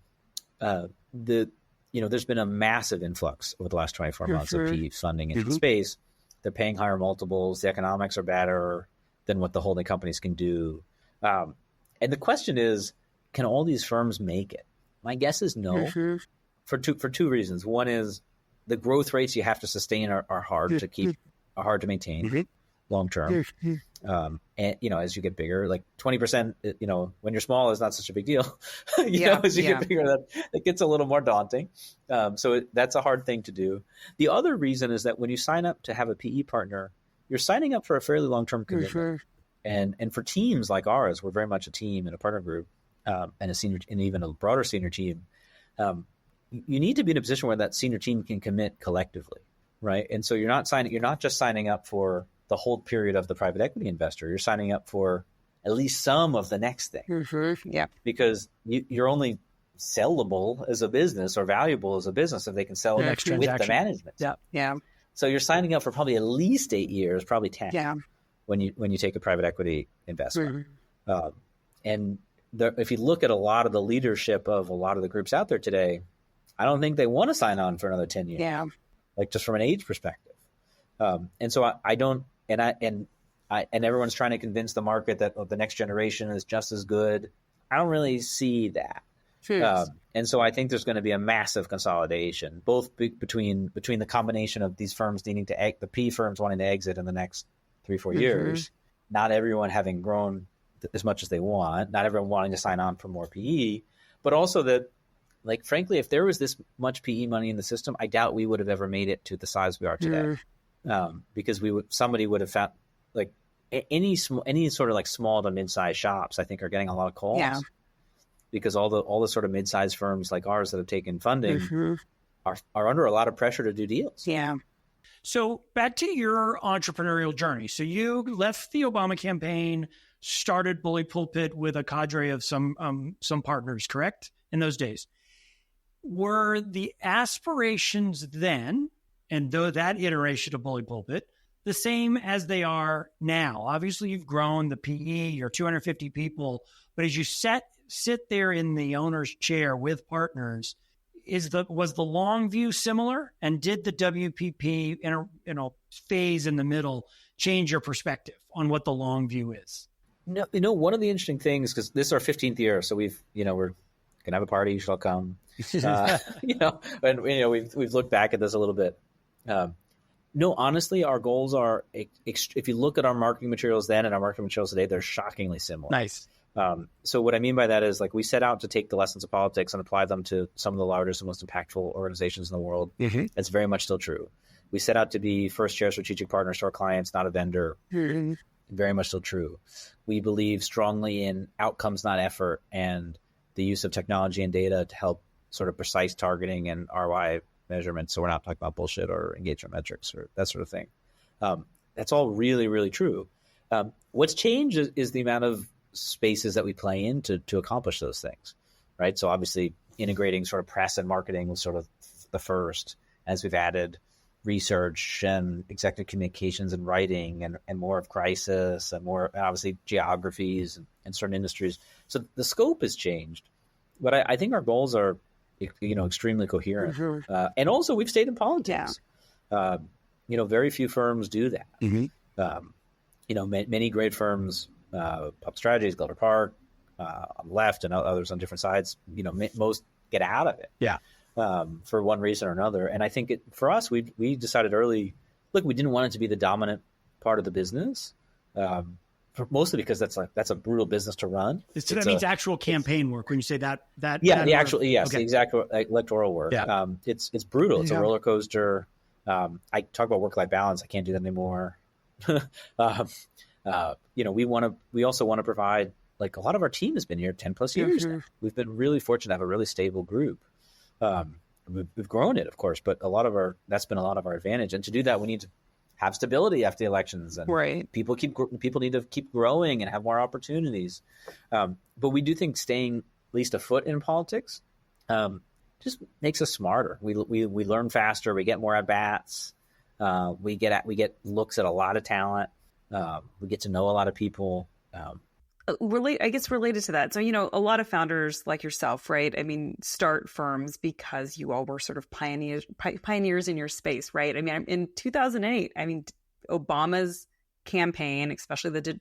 been a massive influx over the last 24 months of PE funding into the space. They're paying higher multiples. The economics are better than what the holding companies can do. And the question is, can all these firms make it? My guess is no, for two reasons. One is the growth rates you have to sustain are hard to keep, are hard to maintain long term. And as you get bigger, like 20%, when you're small is not such a big deal. As you get bigger, that gets a little more daunting. So that's a hard thing to do. The other reason is that when you sign up to have a PE partner, you're signing up for a fairly long-term commitment. And for teams like ours, we're very much a team and a partner group, and even a broader senior team. You need to be in a position where that senior team can commit collectively, right? And so you're not just signing up for the hold period of the private equity investor. You're signing up for at least some of the next thing, because you're only sellable as a business or valuable as a business if they can sell it with the management. So you're signing up for probably at least 8 years, probably 10. When you take a private equity investment. And if you look at a lot of the leadership of a lot of the groups out there today, I don't think they want to sign on for another 10 years, like just from an age perspective. And so I don't, and everyone's trying to convince the market that the next generation is just as good. I don't really see that. And so I think there's going to be a massive consolidation, both between the combination of these firms needing to, the P firms wanting to exit in the next 3-4 years, not everyone having grown as much as they want, not everyone wanting to sign on for more PE, but also that, like, frankly, if there was this much PE money in the system, I doubt we would have ever made it to the size we are today. Because somebody would have found, like, any sort of like small to mid-sized shops, I think, are getting a lot of calls, because all the sort of mid-sized firms like ours that have taken funding are under a lot of pressure to do deals. So back to your entrepreneurial journey. So you left the Obama campaign, started Bully Pulpit with a cadre of some partners, correct? In those days, were the aspirations then, and though that iteration of Bully Pulpit, the same as they are now? Obviously, you've grown the PE, you're 250 people, but as you sit there in the owner's chair with partners, was the long view similar, and did the WPP phase in the middle change your perspective on what the long view is? No, one of the interesting things, because this is our 15th year, so we're gonna have a party. You shall come. And we've looked back at this a little bit. No, honestly, our goals are, if you look at our marketing materials then and our marketing materials today, they're shockingly similar. Nice. So what I mean by that is, like, we set out to take the lessons of politics and apply them to some of the largest and most impactful organizations in the world. That's very much still true. We set out to be first chair strategic partners to our clients, not a vendor. Very much still true. We believe strongly in outcomes, not effort, and the use of technology and data to help sort of precise targeting and ROI measurements. So we're not talking about bullshit or engagement metrics or that sort of thing. That's all really, really true. What's changed is the amount of spaces that we play in to accomplish those things, right? So obviously integrating sort of press and marketing was sort of the first, as we've added research and executive communications and writing and more of crisis and more obviously geographies and certain industries. So the scope has changed, but I think our goals are, extremely coherent. And also we've stayed in politics. Very few firms do that. Many great firms, Pub Strategies, Gilder Park, on the left and others on different sides, most get out of it. For one reason or another. And I think for us, we decided early, look, we didn't want it to be the dominant part of the business, mostly because that's a brutal business to run. So that means actual campaign work when you say that. The exact electoral work. It's brutal. It's a roller coaster. I talk about work-life balance. I can't do that anymore. We also want to provide, like, a lot of our team has been here 10 plus years now. We've been really fortunate to have a really stable group. We've grown it, of course, but that's been a lot of our advantage. And to do that, we need to have stability after the elections, and people need to keep growing and have more opportunities. But we do think staying at least a foot in politics just makes us smarter. We learn faster. We get more at bats. We get looks at a lot of talent. We get to know a lot of people. Related to that. So, a lot of founders like yourself, right? I mean, start firms because you all were sort of pioneers in your space, right? I mean, in 2008, Obama's campaign, especially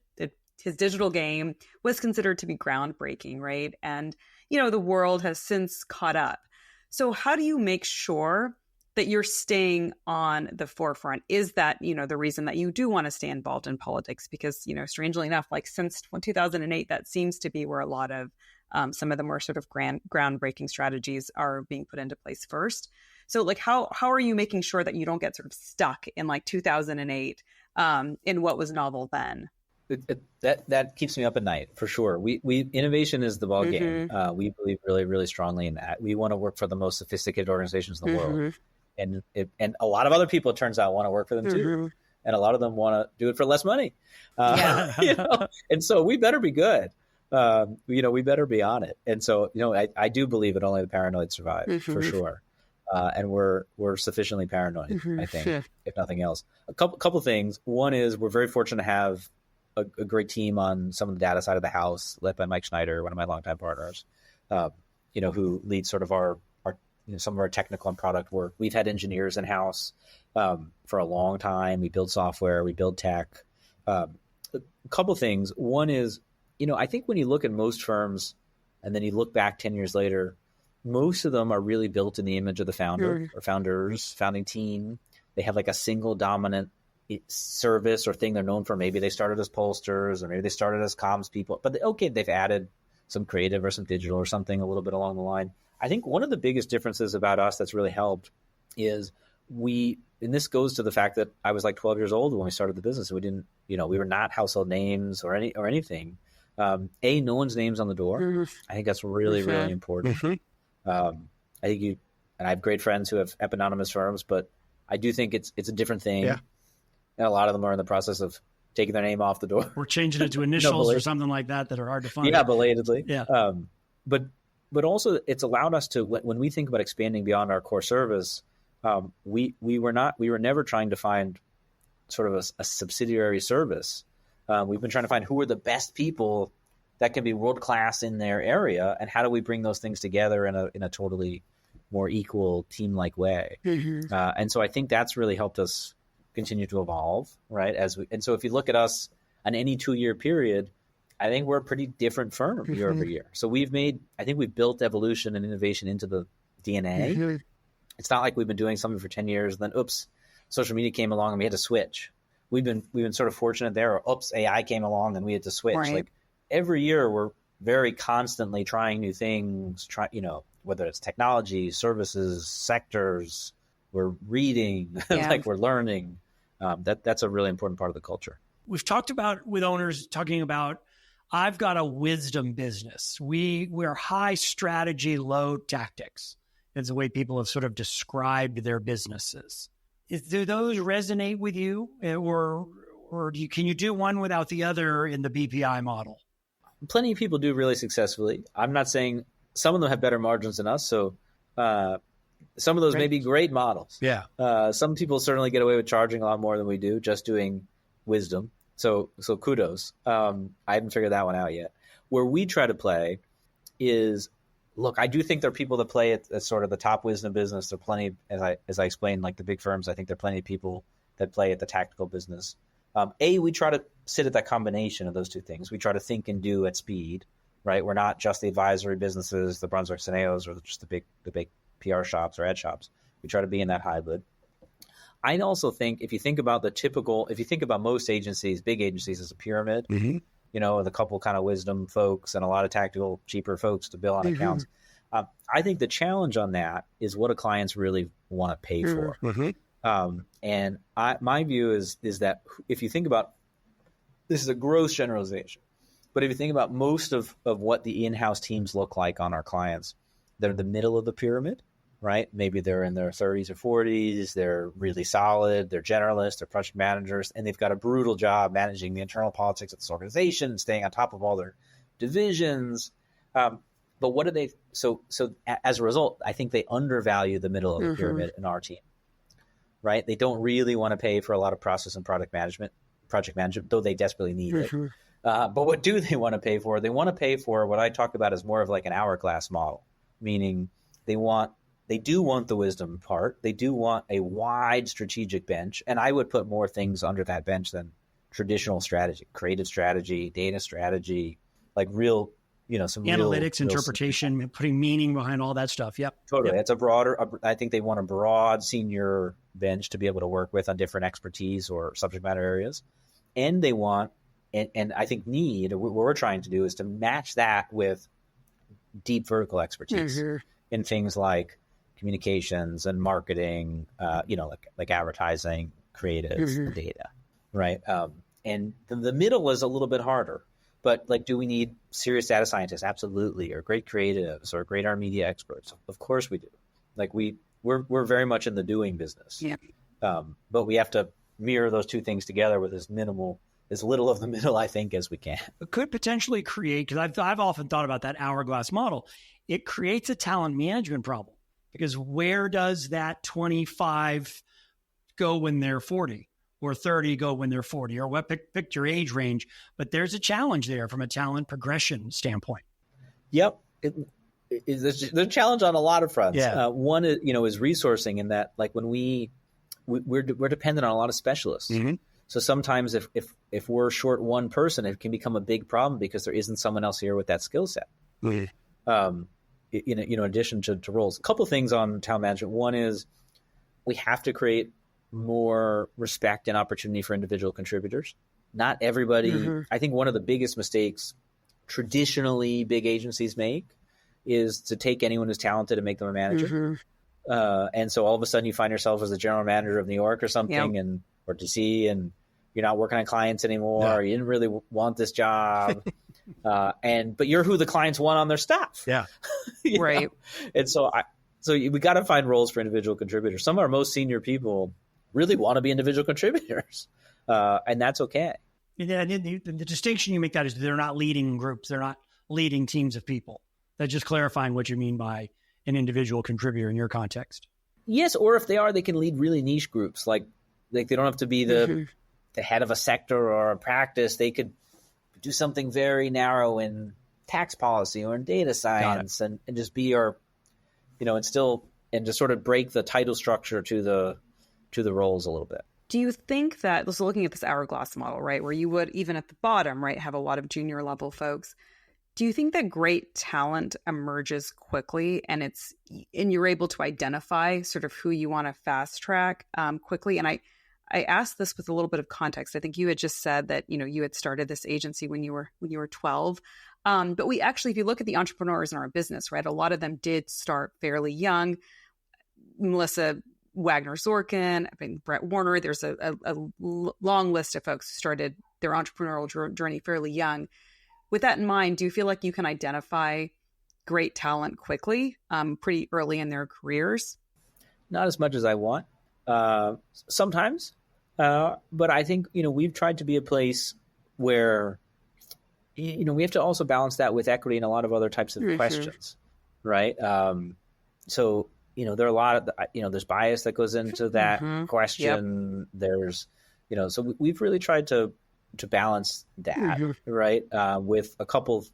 his digital game, was considered to be groundbreaking, right? And, the world has since caught up. So how do you make sure that you're staying on the forefront? Is that, the reason that you do want to stay involved in politics? Because, strangely enough, like since 2008, that seems to be where a lot of some of the more sort of groundbreaking strategies are being put into place first. So like, how are you making sure that you don't get sort of stuck in like 2008 in what was novel then? That keeps me up at night for sure. We innovation is the ball game. We believe really, really strongly in that. We want to work for the most sophisticated organizations in the world. And a lot of other people, it turns out, want to work for them too. And a lot of them want to do it for less money. And so we better be good. We better be on it. And so, I do believe that only the paranoid survive for sure. And we're sufficiently paranoid, I think, if nothing else. A couple things. One is we're very fortunate to have a great team on some of the data side of the house, led by Mike Schneider, one of my longtime partners, who leads sort of our some of our technical and product work. We've had engineers in-house for a long time. We build software, we build tech. A couple things. One is, I think when you look at most firms and then you look back 10 years later, most of them are really built in the image of the founder or founders, founding team. They have like a single dominant service or thing they're known for. Maybe they started as pollsters or maybe they started as comms people, but they've added some creative or some digital or something a little bit along the line. I think one of the biggest differences about us that's really helped is and this goes to the fact that I was like 12 years old when we started the business. We didn't, we were not household names or anything. No one's name's on the door. I think that's really, really important. I think and I have great friends who have eponymous firms, but I do think it's a different thing. Yeah. And a lot of them are in the process of taking their name off the door. We're changing it to initials or something like that are hard to find. Yeah, belatedly. Yeah. But also it's allowed us to, when we think about expanding beyond our core service, we were never trying to find sort of a subsidiary service. We've been trying to find who are the best people that can be world-class in their area, and how do we bring those things together in a totally more equal team-like way. And so I think that's really helped us continue to evolve, right? And so if you look at us on any 2-year period, I think we're a pretty different firm year over year. So we've built evolution and innovation into the DNA. It's not like we've been doing something for 10 years and then, oops, social media came along and we had to switch. We've been sort of fortunate there, or oops, AI came along and we had to switch. Right. Like every year we're very constantly trying new things, whether it's technology, services, sectors, we're reading, like we're learning. That's a really important part of the culture. We've talked about with owners talking about, I've got a wisdom business. We're high strategy, low tactics. It's the way people have sort of described their businesses. Do those resonate with you, or can you do one without the other in the BPI model? Plenty of people do really successfully. I'm not saying some of them have better margins than us. So, Some of those may be great models. Yeah. Some people certainly get away with charging a lot more than we do, just doing wisdom. So kudos. I haven't figured that one out yet. Where we try to play is, look, I do think there are people that play at sort of the top wisdom business. There are plenty, as I explained, like the big firms. I think there are plenty of people that play at the tactical business. We try to sit at that combination of those two things. We try to think and do at speed, right? We're not just the advisory businesses, the Brunswick Cineos, or just the big PR shops or ad shops. We try to be in that hybrid. I also think if you think about most agencies, big agencies as a pyramid, with a couple kind of wisdom folks and a lot of tactical, cheaper folks to bill on accounts. I think the challenge on that is what do clients really want to pay for? And my view is that if you think about, this is a gross generalization, but if you think about most of what the in-house teams look like on our clients, they're the middle of the pyramid, right? Maybe they're in their 30s or 40s. They're really solid. They're generalists. They're project managers, and they've got a brutal job managing the internal politics of this organization and staying on top of all their divisions. But what do they? So as a result, I think they undervalue the middle of the pyramid in our team, right? They don't really want to pay for a lot of process and project management, though they desperately need it. But what do they want to pay for? They want to pay for what I talk about as more of like an hourglass model, meaning they do want the wisdom part. They do want a wide strategic bench. And I would put more things under that bench than traditional strategy, creative strategy, data strategy, like real, some analytics, interpretation, putting meaning behind all that stuff. Yep. Totally. It's I think they want a broad senior bench to be able to work with on different expertise or subject matter areas. And they want, and I think what we're trying to do is to match that with deep vertical expertise in things like communications and marketing, like advertising, creative, data, right? And the middle is a little bit harder, but like, do we need serious data scientists? Absolutely. Or great creatives or great our media experts? Of course we do. Like we're very much in the doing business. Yeah. But we have to mirror those two things together with as little of the middle, I think, as we can. It could potentially create, because I've often thought about that hourglass model. It creates a talent management problem. Because where does that 25 go when they're 40 or 30 go when they're 40 or what pick your age range? But there's a challenge there from a talent progression standpoint. Yep. There's a challenge on a lot of fronts. Yeah. One is, is resourcing in that, like when we're dependent on a lot of specialists. So sometimes if we're short one person, it can become a big problem because there isn't someone else here with that skill set. In addition to roles. A couple of things on talent management. One is we have to create more respect and opportunity for individual contributors. Not everybody, I think one of the biggest mistakes traditionally big agencies make is to take anyone who's talented and make them a manager. And so all of a sudden you find yourself as a general manager of New York or something or DC, and you're not working on clients anymore. Or you didn't really want this job. But you're who the clients want on their staff. Yeah. Right. And so we got to find roles for individual contributors. Some of our most senior people really want to be individual contributors. And that's okay. Yeah, the distinction you make that is they're not leading groups. They're not leading teams of people. That's just clarifying what you mean by an individual contributor in your context. Yes. Or if they are, they can lead really niche groups. Like they don't have to be the head of a sector or a practice. They could do something very narrow in tax policy or in data science and just be and just sort of break the title structure to the roles a little bit. Do you think that, so looking at this hourglass model, right, where you would, even at the bottom, right, have a lot of junior level folks, do you think that great talent emerges quickly and you're able to identify sort of who you want to fast track quickly? And I asked this with a little bit of context. I think you had just said that, you had started this agency when you were 12. But we actually, if you look at the entrepreneurs in our business, right, a lot of them did start fairly young. Melissa Wagner Zorkin, Brett Warner, there's a long list of folks who started their entrepreneurial journey fairly young. With that in mind, do you feel like you can identify great talent quickly, pretty early in their careers? Not as much as I want. Sometimes. But I think, we've tried to be a place where, we have to also balance that with equity and a lot of other types of questions, right? So, there are a lot of, there's bias that goes into that question. Yep. There's, so we've really tried to balance that, right? With a couple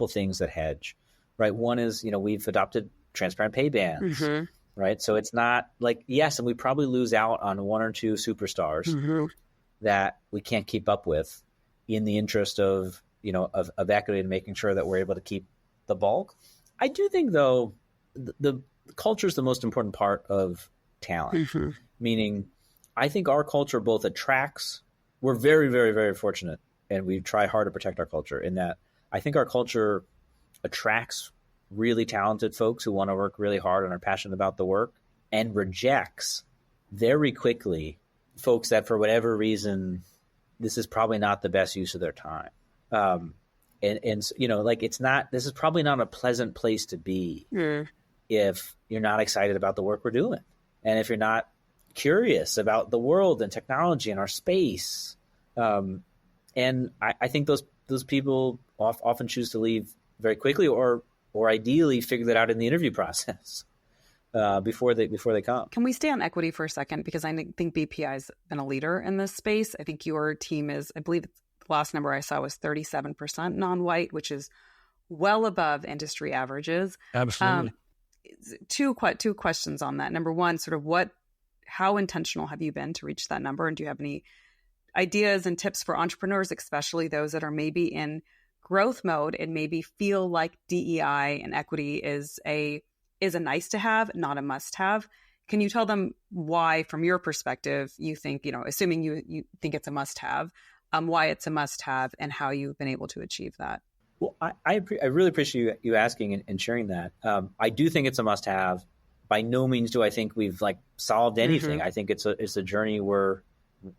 things that hedge, right? One is, we've adopted transparent pay bands, right? So it's not like, yes, and we probably lose out on one or two superstars that we can't keep up with in the interest of equity and making sure that we're able to keep the bulk. I do think, though, the culture is the most important part of talent, meaning I think our culture both attracts, we're very, very, very fortunate, and we try hard to protect our culture in that I think our culture attracts really talented folks who want to work really hard and are passionate about the work, and rejects very quickly folks that for whatever reason, this is probably not the best use of their time. This is probably not a pleasant place to be if you're not excited about the work we're doing. And if you're not curious about the world and technology and our space. And I think those people often choose to leave very quickly or ideally figure that out in the interview process before they come. Can we stay on equity for a second? Because I think BPI has been a leader in this space. I think your team is, I believe the last number I saw was 37% non-white, which is well above industry averages. Absolutely. Two questions on that. Number one, sort of how intentional have you been to reach that number? And do you have any ideas and tips for entrepreneurs, especially those that are maybe in growth mode and maybe feel like DEI and equity is a nice to have, not a must have? Can you tell them why, from your perspective, you think, assuming you think it's a must have, why it's a must have and how you've been able to achieve that? Well, I really appreciate you asking and sharing that. I do think it's a must have. By no means do I think we've solved anything. I think it's a journey we're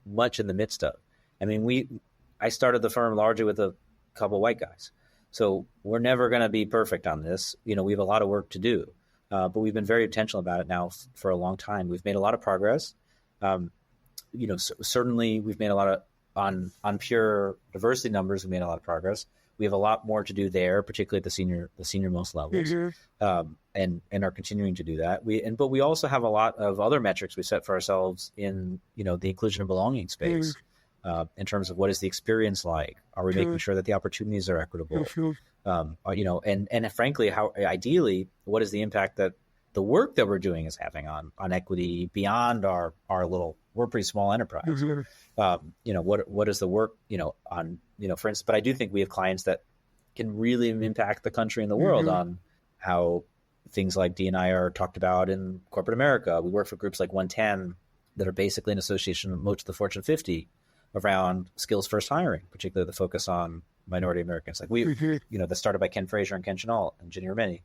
much in the midst of. I mean, I started the firm largely with a couple white guys, so we're never going to be perfect on this. We have a lot of work to do, but we've been very intentional about it now for a long time. We've made a lot of progress. Certainly we've made a lot of on pure diversity numbers. We made a lot of progress. We have a lot more to do there, particularly at the senior most levels, and are continuing to do that. But we also have a lot of other metrics we set for ourselves in the inclusion and belonging space, in terms of what is the experience like? Are we making sure that the opportunities are equitable? And frankly, how ideally, what is the impact that the work that we're doing is having on equity beyond our little, we're a pretty small enterprise. What is the work, on, for instance, but I do think we have clients that can really impact the country and the world on how things like D&I are talked about in corporate America. We work for groups like 110 that are basically an association of most of the Fortune 50 around skills first hiring, particularly the focus on minority Americans. That started by Ken Fraser and Ken Chenault and Ginny Romani.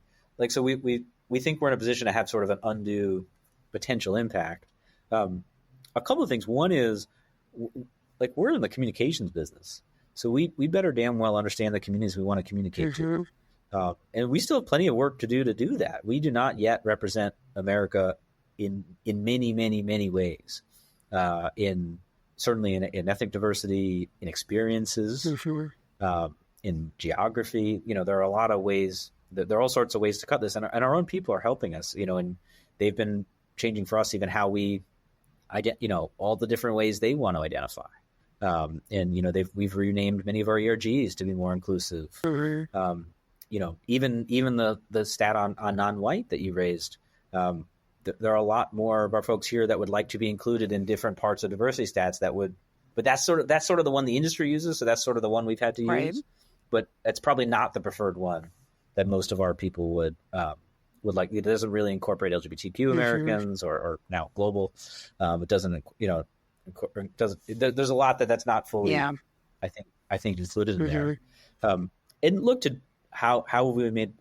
So we think we're in a position to have sort of an undue potential impact. A couple of things. One is, we're in the communications business, so we better damn well understand the communities we want to communicate to. And we still have plenty of work to do that. We do not yet represent America in many, many, many ways, certainly in ethnic diversity, in experiences, in geography. There are a lot of ways. There are all sorts of ways to cut this, and our own people are helping us. And they've been changing for us even how we, all the different ways they want to identify. We've renamed many of our ERGs to be more inclusive. Even the stat on non-white that you raised, there are a lot more of our folks here that would like to be included in different parts of diversity stats but that's sort of the one the industry uses. So that's sort of the one we've had to use, but that's probably not the preferred one that most of our people would like. It doesn't really incorporate LGBTQ Americans or now global. It doesn't, there's a lot that's not fully, I think included in there. And look to how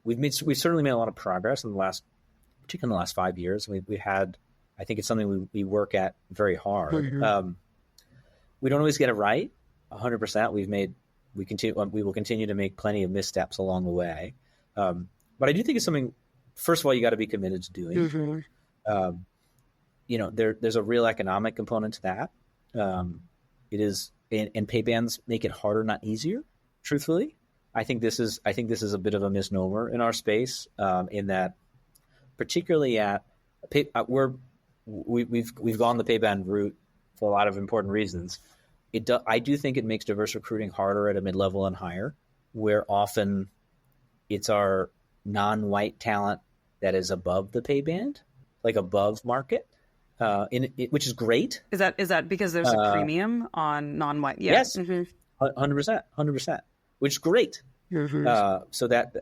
we've certainly made a lot of progress particularly in the last 5 years. We had, I think it's something we work at very hard. We don't always get it right 100%. We will continue to make plenty of missteps along the way. But I do think it's something, first of all, you got to be committed to doing. There's a real economic component to that. It is, and pay bands make it harder, not easier, truthfully. I think this is a bit of a misnomer in our space, in that particularly at we've gone the pay band route for a lot of important reasons. I do think it makes diverse recruiting harder at a mid-level and higher, where often it's our non-white talent that is above the pay band, like above market, which is great. Is that because there's a premium on non-white? Yeah. Yes, 100%, which is great. But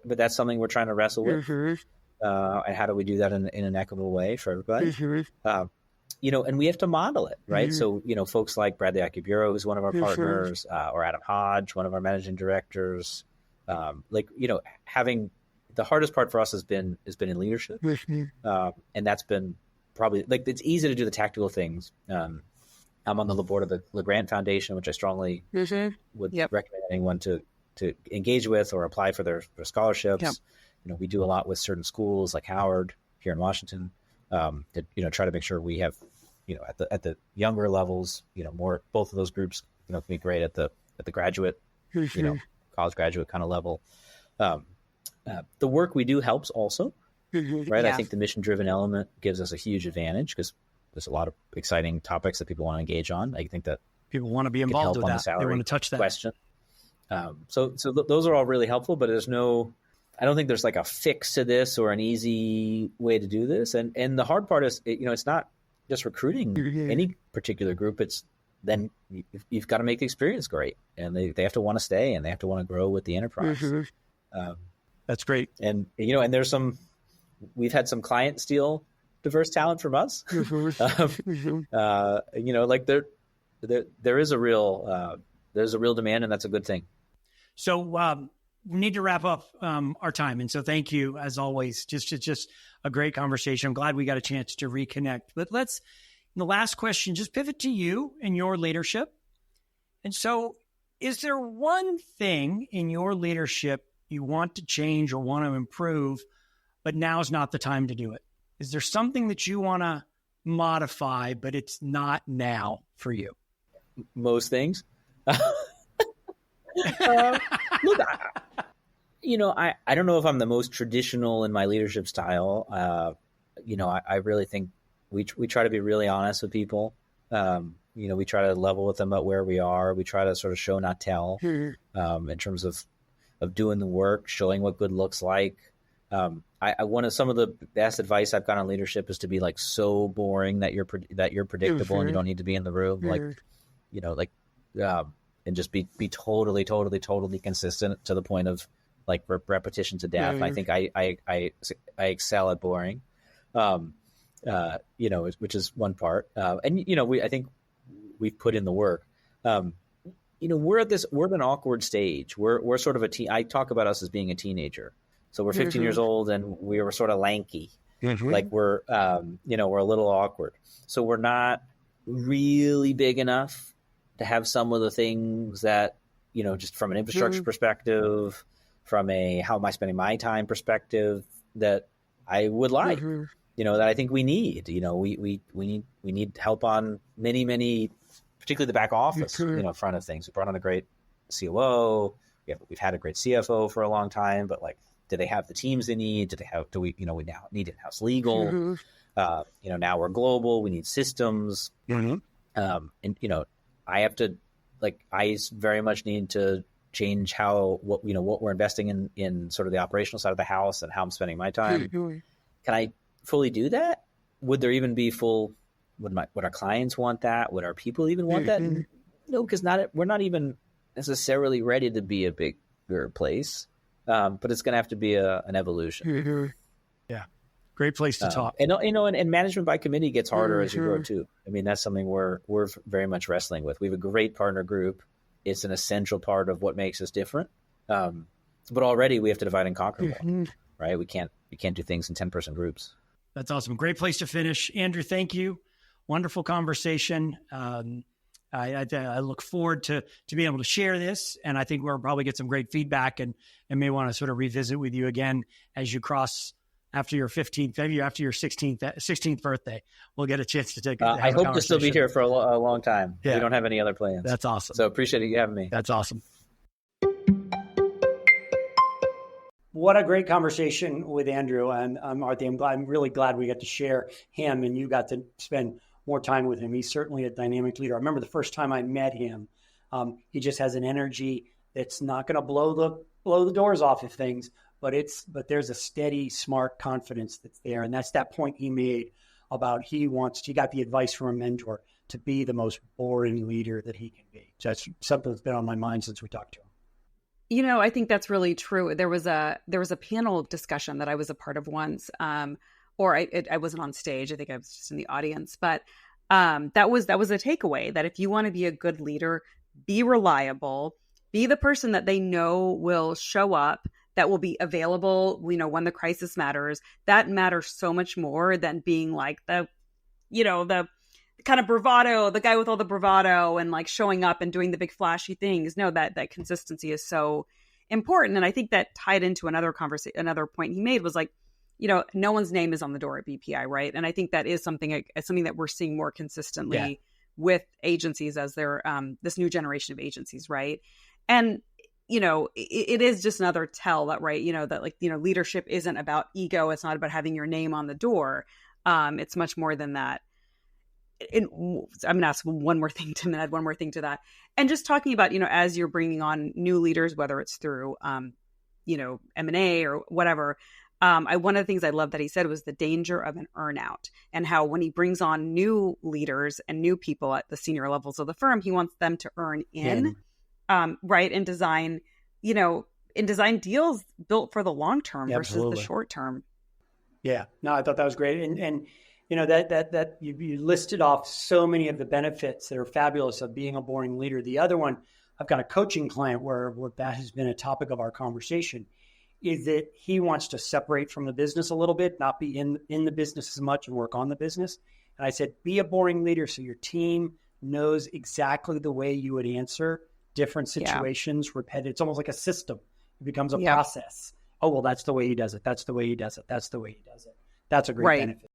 that's something we're trying to wrestle with. And how do we do that in an equitable way for everybody? And we have to model it, right? So, folks like Bradley Akiburo, who's one of our partners, or Adam Hodge, one of our managing directors, having the hardest part for us has been in leadership. And that's been probably it's easy to do the tactical things. I'm on the board of the LeGrant Foundation, which I strongly would recommend anyone to engage with or apply for their scholarships. We do a lot with certain schools like Howard here in Washington, to try to make sure we have, at the younger levels, more, both of those groups, can be great at the graduate, college graduate kind of level. The work we do helps also, right? I think the mission-driven element gives us a huge advantage because there's a lot of exciting topics that people want to engage on. I think that people want to be involved with that. They want to touch that question. So those are all really helpful, but I don't think there's like a fix to this or an easy way to do this. And the hard part is, it's not just recruiting any particular group. It's then you've got to make the experience great, and they have to want to stay and they have to want to grow with the enterprise. That's great. And, and we've had some clients steal diverse talent from us. There is a real demand, and that's a good thing. So we need to wrap up our time. And so thank you, as always. Just a great conversation. I'm glad we got a chance to reconnect. But let's, in the last question, just pivot to you and your leadership. And so is there one thing in your leadership you want to change or want to improve, but now's not the time to do it? Is there something that you want to modify, but it's not now for you? Most things. Look, I don't know if I'm the most traditional in my leadership style. I really think we try to be really honest with people. We try to level with them about where we are. We try to sort of show, not tell, in terms of doing the work, showing what good looks like. One of some of the best advice I've got on leadership is to be like so boring that you're predictable and you don't need to be in the room. And just be totally consistent to the point of like repetition to death. I think I excel at boring, which is one part. I think we've put in the work. We're at an awkward stage. We're sort of I talk about us as being a teenager. So we're 15 years old and we were sort of lanky. Like we're a little awkward. So we're not really big enough to have some of the things that, just from an infrastructure perspective, from a how am I spending my time perspective, that I would like, that I think we need. We need help on many, particularly the back office, front of things. We brought on a great COO. We've had a great CFO for a long time, but like, do they have the teams they need? We now need in-house legal. Now we're global. We need systems. I very much need to change what we're investing in sort of the operational side of the house and how I'm spending my time. Can I fully do that? Would there even be would our clients want that? Would our people even want that? No, because we're not even necessarily ready to be a bigger place. But it's going to have to be an evolution. Yeah. Great place to talk. And management by committee gets harder as you grow too. I mean, that's something we're very much wrestling with. We have a great partner group. It's an essential part of what makes us different. But already we have to divide and conquer more, right? We can't do things in 10-person groups. That's awesome. Great place to finish. Andrew, thank you. Wonderful conversation. I look forward to being able to share this, and I think we'll probably get some great feedback and may want to sort of revisit with you again as you cross after your 15th, maybe after your 16th birthday. We'll get a chance to take. I hope to still be here for a long time. Yeah. We don't have any other plans. That's awesome. So appreciate you having me. That's awesome. what a great conversation with Andrew. And Aarti, I'm really glad we got to share him and you got to spend more time with him. He's certainly a dynamic leader. I remember the first time I met him, he just has an energy that's not going to blow the doors off of things, but there's a steady, smart confidence that's there. And that's that point he made about he got the advice from a mentor to be the most boring leader that he can be. So that's something that's been on my mind since we talked to him. You know, I think that's really true. There was a panel discussion that I was a part of once, or I wasn't on stage. I think I was just in the audience, but that was a takeaway that if you want to be a good leader, be reliable, be the person that they know will show up, that will be available, when the crisis matters. That matters so much more than being like the kind of bravado, the guy with all the bravado and like showing up and doing the big flashy things. No, that consistency is so important. And I think that tied into another point he made was like, no one's name is on the door at BPI, right? And I think that is something that we're seeing more consistently with agencies as they're this new generation of agencies, right? And it is just another tell that, right? Leadership isn't about ego. It's not about having your name on the door. It's much more than that. I'm going to ask one more thing to add one more thing to that. And just talking about, as you're bringing on new leaders, whether it's through, M&A or whatever, one of the things I love that he said was the danger of an earnout, and how when he brings on new leaders and new people at the senior levels of the firm, he wants them to earn in. Right. And design deals built for the long term versus the short term. Yeah, no, I thought that was great. And that you listed off so many of the benefits that are fabulous of being a boring leader. The other one, I've got a coaching client where that has been a topic of our conversation, is that he wants to separate from the business a little bit, not be in the business as much and work on the business. And I said, be a boring leader so your team knows exactly the way you would answer different situations, repetitive. It's almost like a system. It becomes a process. Oh, well, that's the way he does it. That's the way he does it. That's the way he does it. That's a great benefit.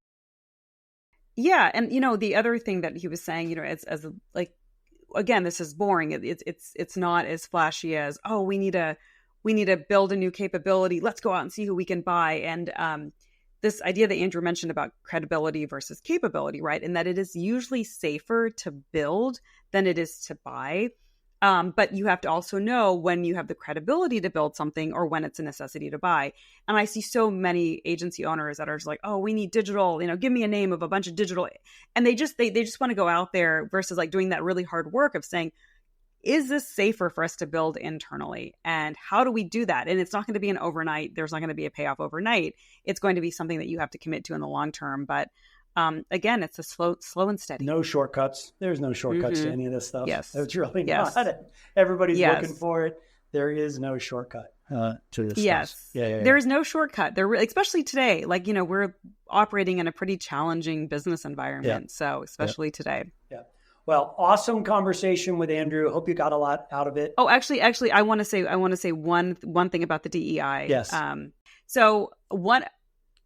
Yeah. And, the other thing that he was saying, again, this is boring. It's not as flashy as, oh, we need to build a new capability. Let's go out and see who we can buy. And this idea that Andrew mentioned about credibility versus capability, right? And that it is usually safer to build than it is to buy. But you have to also know when you have the credibility to build something or when it's a necessity to buy. And I see so many agency owners that are just like, oh, we need digital, give me a name of a bunch of digital. And they just want to go out there versus like doing that really hard work of saying, is this safer for us to build internally? And how do we do that? And it's not going to be an overnight. There's not going to be a payoff overnight. It's going to be something that you have to commit to in the long term. But again, it's a slow and steady. No shortcuts. There's no shortcuts to any of this stuff. Yes. It's really not. Everybody's looking for it. There is no shortcut to this stuff. Yeah. There is no shortcut. Especially today. We're operating in a pretty challenging business environment. So especially today. Yeah. Well, awesome conversation with Andrew. Hope you got a lot out of it. Oh, actually, I want to say one thing about the DEI. Yes.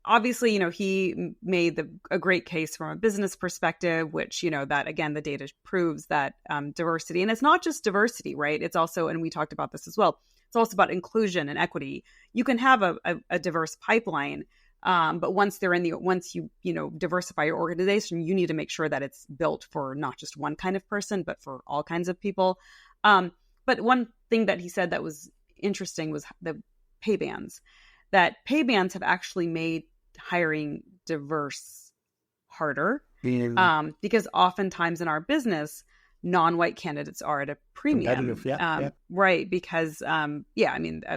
Obviously, he made a great case from a business perspective, which, that again, the data proves that diversity, and it's not just diversity, right? It's also, and we talked about this as well, it's also about inclusion and equity. You can have a diverse pipeline, but once you diversify your organization, you need to make sure that it's built for not just one kind of person, but for all kinds of people. But one thing that he said that was interesting was the pay bands. That pay bands have actually made hiring diverse harder, because oftentimes in our business, non-white candidates are at a premium, right? Because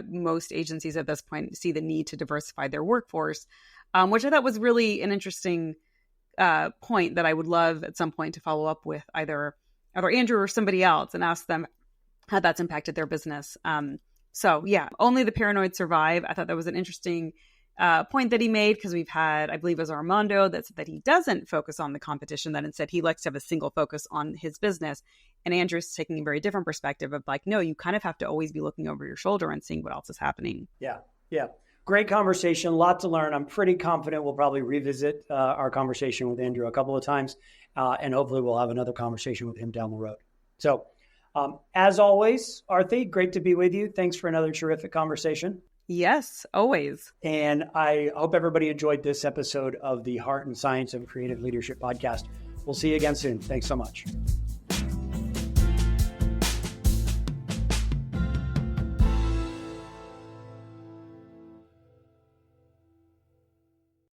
most agencies at this point see the need to diversify their workforce, which I thought was really an interesting point that I would love at some point to follow up with either Andrew or somebody else and ask them how that's impacted their business. So yeah, only the paranoid survive. I thought that was an interesting point that he made, because we've had, I believe it was Armando, that he doesn't focus on the competition, that instead he likes to have a single focus on his business. And Andrew's taking a very different perspective of like, no, you kind of have to always be looking over your shoulder and seeing what else is happening. Yeah. Great conversation. A lot to learn. I'm pretty confident we'll probably revisit our conversation with Andrew a couple of times, and hopefully we'll have another conversation with him down the road. So as always, Aarti, great to be with you. Thanks for another terrific conversation. Yes, always. And I hope everybody enjoyed this episode of the Heart and Science of Creative Leadership podcast. We'll see you again soon. Thanks so much.